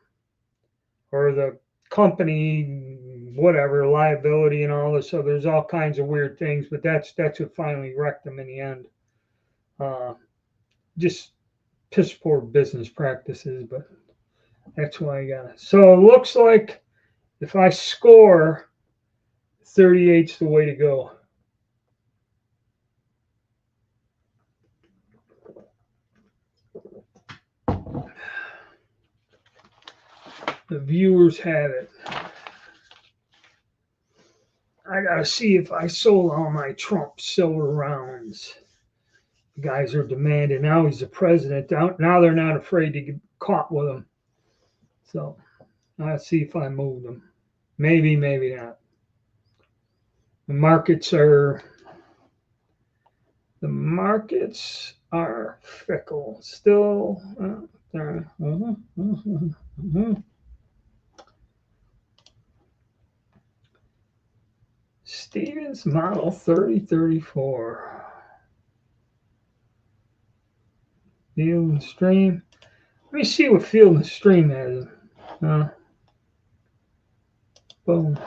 or the company, whatever, liability and all this. So there's all kinds of weird things, but that's what finally wrecked them in the end. Just piss poor business practices, but that's why I got it. So it looks like if I score, 38's the way to go. The viewers have it. I gotta see if I sold all my Trump silver rounds. The guys are demanding. Now he's the president. Now they're not afraid to get caught with him. So I'll see if I move them. Maybe, maybe not. The markets are fickle. Still, Stevens model 3034. Field and Stream. Let me see what Field and Stream has. Boom.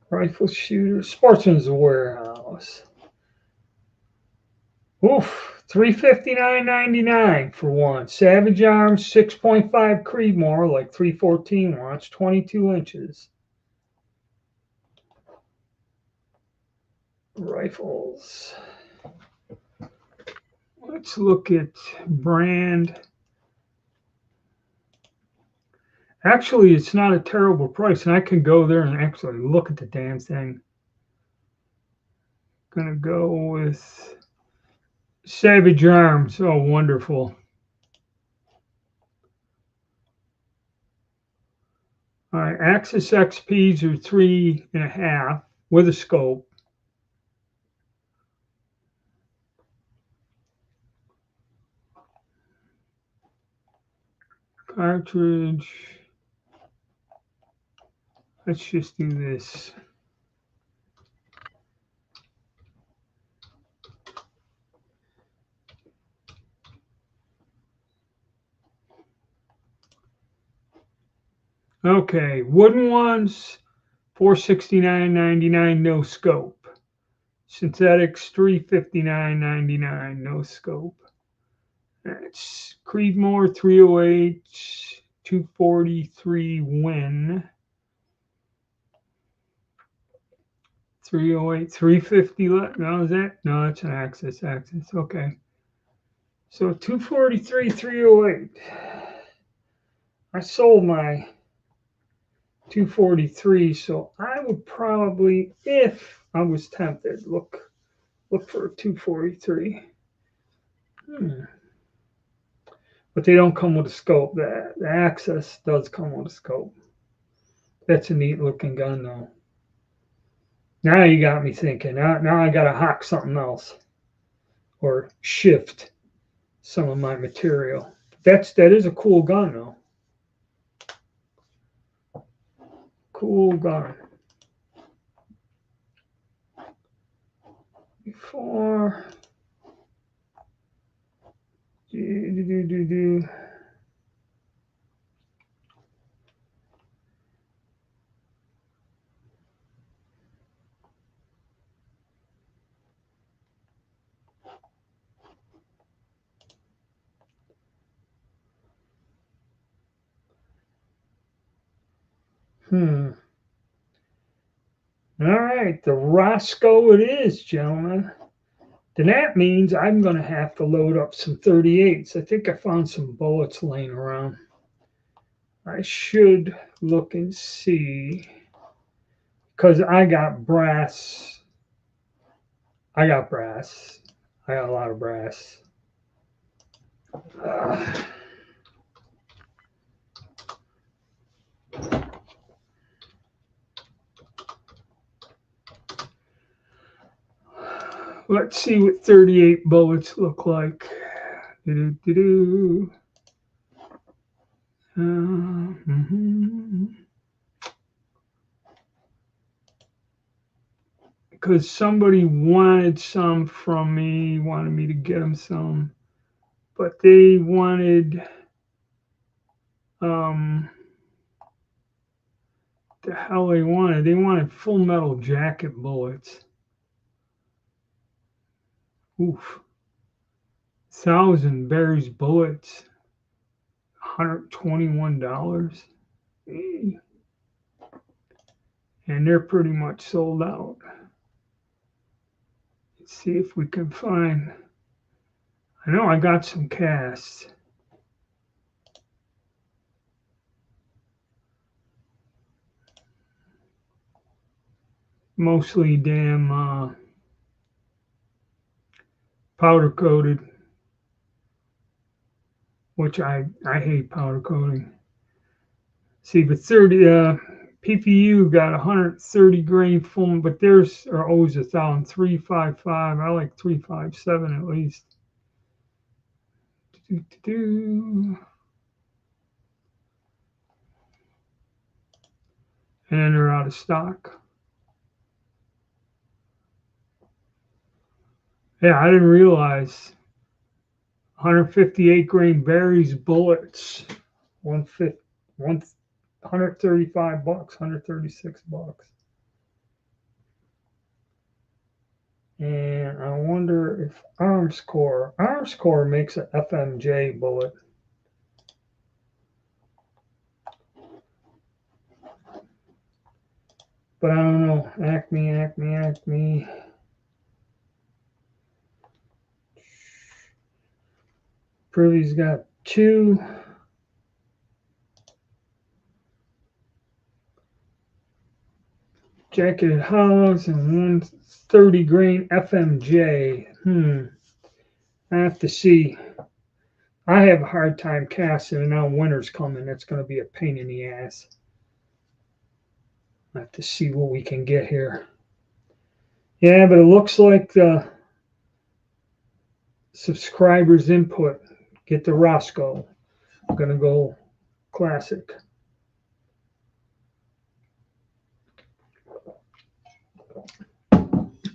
Rifle shooter. Sportsman's Warehouse. Oof. $359.99 for one. Savage Arms 6.5 Creedmoor, like 314 watts, 22 inches. Rifles. Let's look at brand. Actually, it's not a terrible price, and I can go there and actually look at the damn thing. Gonna go with Savage Arms. Oh, wonderful. All right, Axis XPs are 3.5 with a scope. Cartridge. Let's just do this. Okay, wooden ones, $469.99, no scope. Synthetics, $359.99, no scope. That's Creedmoor 308, 243 Win. 308, 350. No, is that? No, it's an Axis. Okay. So 243, 308. I sold my 243, so I would probably, if I was tempted, look for a 243. But they don't come with a scope. The Access does come with a scope. That's a neat looking gun though. Now you got me thinking. Now I gotta hack something else or shift some of my material. That is a cool gun though. Cool gun. Before do. All right, the Roscoe it is, gentlemen. Then that means I'm going to have to load up some 38s. I think I found some bullets laying around. I should look and see, because I got brass. I got a lot of brass. Let's see what 38 bullets look like. Because somebody wanted some from me, wanted me to get them some, but they wanted the hell they wanted. They wanted Full Metal Jacket bullets. Oof. 1,000 Barry's bullets. $121. And they're pretty much sold out. Let's see if we can find. I know I got some casts. Mostly damn powder coated, which I hate powder coating. See, but 30 PPU got 130 grain film, but theirs are always 1,000. 355. I like 357 at least. And they're out of stock. Yeah, I didn't realize 158 grain Barry's bullets, 135 bucks, 136 bucks. And I wonder if Arms Corps makes an FMJ bullet. But I don't know. Acme. Privy's got 2. Jacketed hollows and 130 grain FMJ. I have to see. I have a hard time casting, and now winter's coming. That's going to be a pain in the ass. I have to see what we can get here. Yeah, but it looks like the subscribers' input. Get the Roscoe. I'm going to go classic.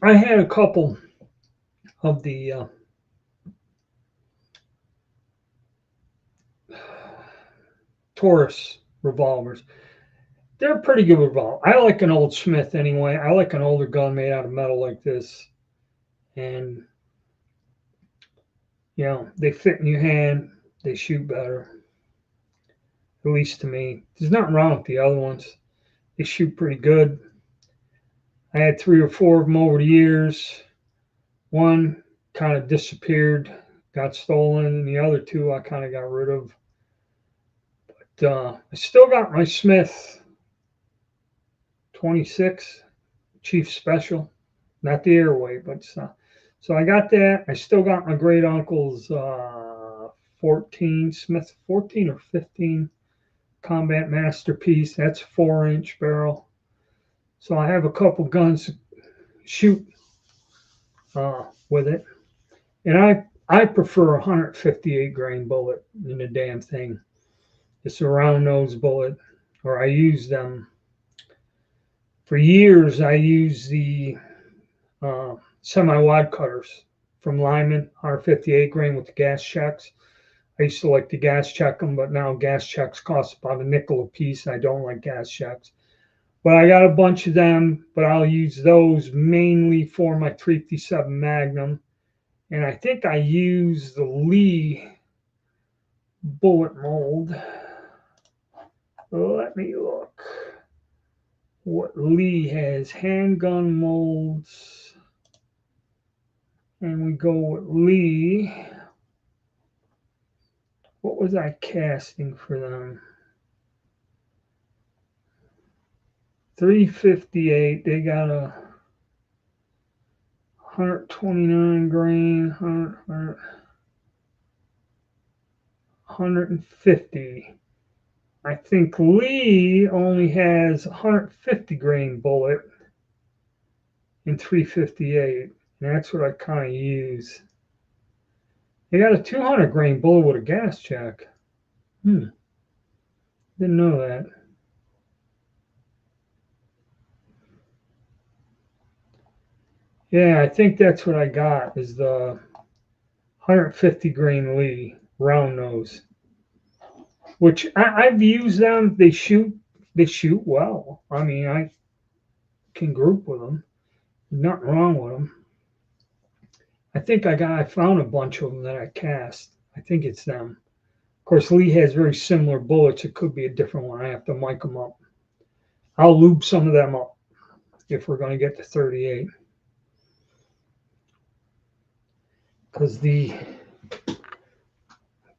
I had a couple of the Taurus revolvers. They're pretty good revolver. I like an old Smith anyway. I like an older gun made out of metal like this. And, you know, they fit in your hand. They shoot better. At least to me. There's nothing wrong with the other ones. They shoot pretty good. I had 3 or 4 of them over the years. One kind of disappeared got stolen, and the other two I kind of got rid of. But I still got my Smith 26 Chief Special, not the airway, but so I got that. I still got my great uncle's 14 Smith 14 or 15 Combat Masterpiece. That's 4-inch barrel. So I have a couple guns to shoot with it, and I prefer a 158 grain bullet in the damn thing. It's a round nose bullet, or I use them. For years, I used the semi-wad cutters from Lyman, 158 grain with the gas checks. I used to like to gas check them, but now gas checks cost about a nickel a piece. I don't like gas checks. But I got a bunch of them, but I'll use those mainly for my 357 Magnum. And I think I use the Lee bullet mold. Let me look what Lee has. Handgun molds. And we go with Lee. What was I casting for them? 358. They got a 129 grain, 150. I think Lee only has 150 grain bullet in 358. And that's what I kind of use. They got a 200 grain bullet with a gas check. Didn't know that. Yeah, I think that's what I got is the 150 grain Lee round nose, which I've used them. They shoot well. I mean, I can group with them. Nothing wrong with them. I found a bunch of them that I cast. I think it's them. Of course, Lee has very similar bullets. It could be a different one. I have to mic them up. I'll lube some of them up if we're going to get to 38. Because the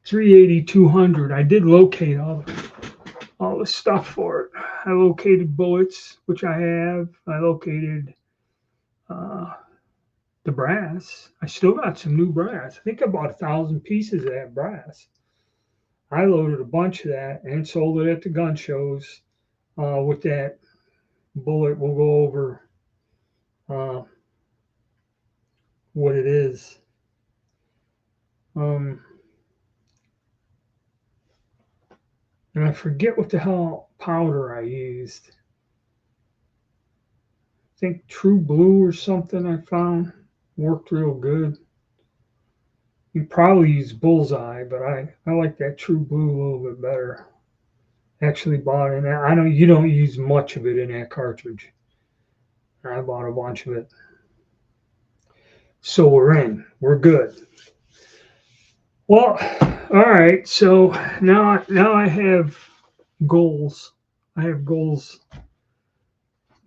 380-200, I did locate all the stuff for it. I located bullets, which I have. I located the brass. I still got some new brass. I think I bought 1,000 pieces of that brass. I loaded a bunch of that and sold it at the gun shows. With that bullet, we'll go over what it is. And I forget what the hell powder I used. I think True Blue or something I found worked real good. You probably use Bullseye, but I like that True Blue a little bit better. Actually bought it. I know you don't use much of it in that cartridge. I bought a bunch of it. So we're in. We're good. Well, all right. So now I have goals. I have goals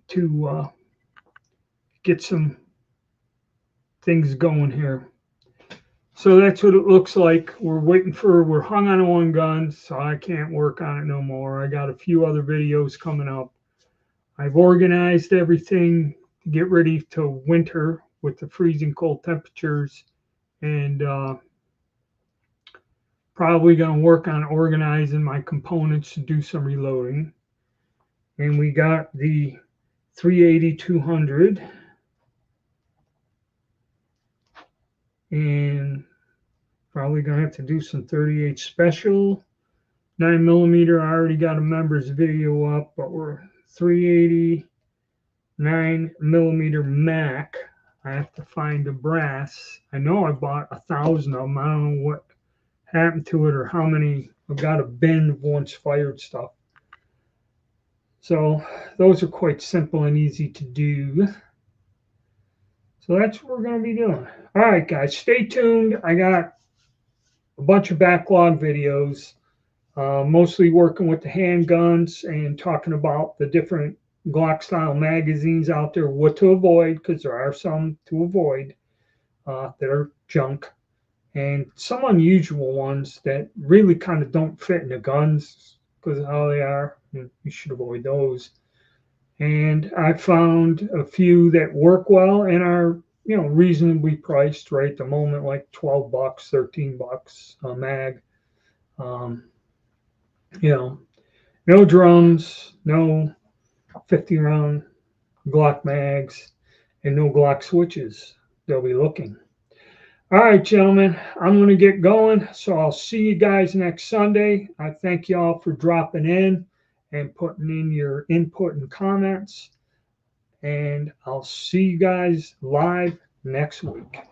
to get some things going here. So that's what it looks like. We're hung on one gun, so I can't work on it no more. I got a few other videos coming up. I've organized everything to get ready to winter with the freezing cold temperatures, and probably going to work on organizing my components to do some reloading. And we got the 380-200 and probably going to have to do some 38 special 9mm. I already got a members video up, but we're 380 9mm Mac. I have to find the brass. I know I bought 1,000 of them. I don't know what happened to it or how many. I've got a bin of once fired stuff. So those are quite simple and easy to do. So that's what we're going to be doing. All right, guys, stay tuned. I got a bunch of backlog videos, mostly working with the handguns and talking about the different Glock style magazines out there, what to avoid, because there are some to avoid that are junk. and some unusual ones that really kind of don't fit in the guns because of how they are. And you should avoid those. And I found a few that work well and are, reasonably priced right at the moment, like $12, $13 a mag. Um, you know, no drums, no 50 round Glock mags, and no Glock switches. They'll be looking. All right, gentlemen, I'm going to get going. So I'll see you guys next Sunday. I thank you all for dropping in and putting in your input and comments. And I'll see you guys live next week.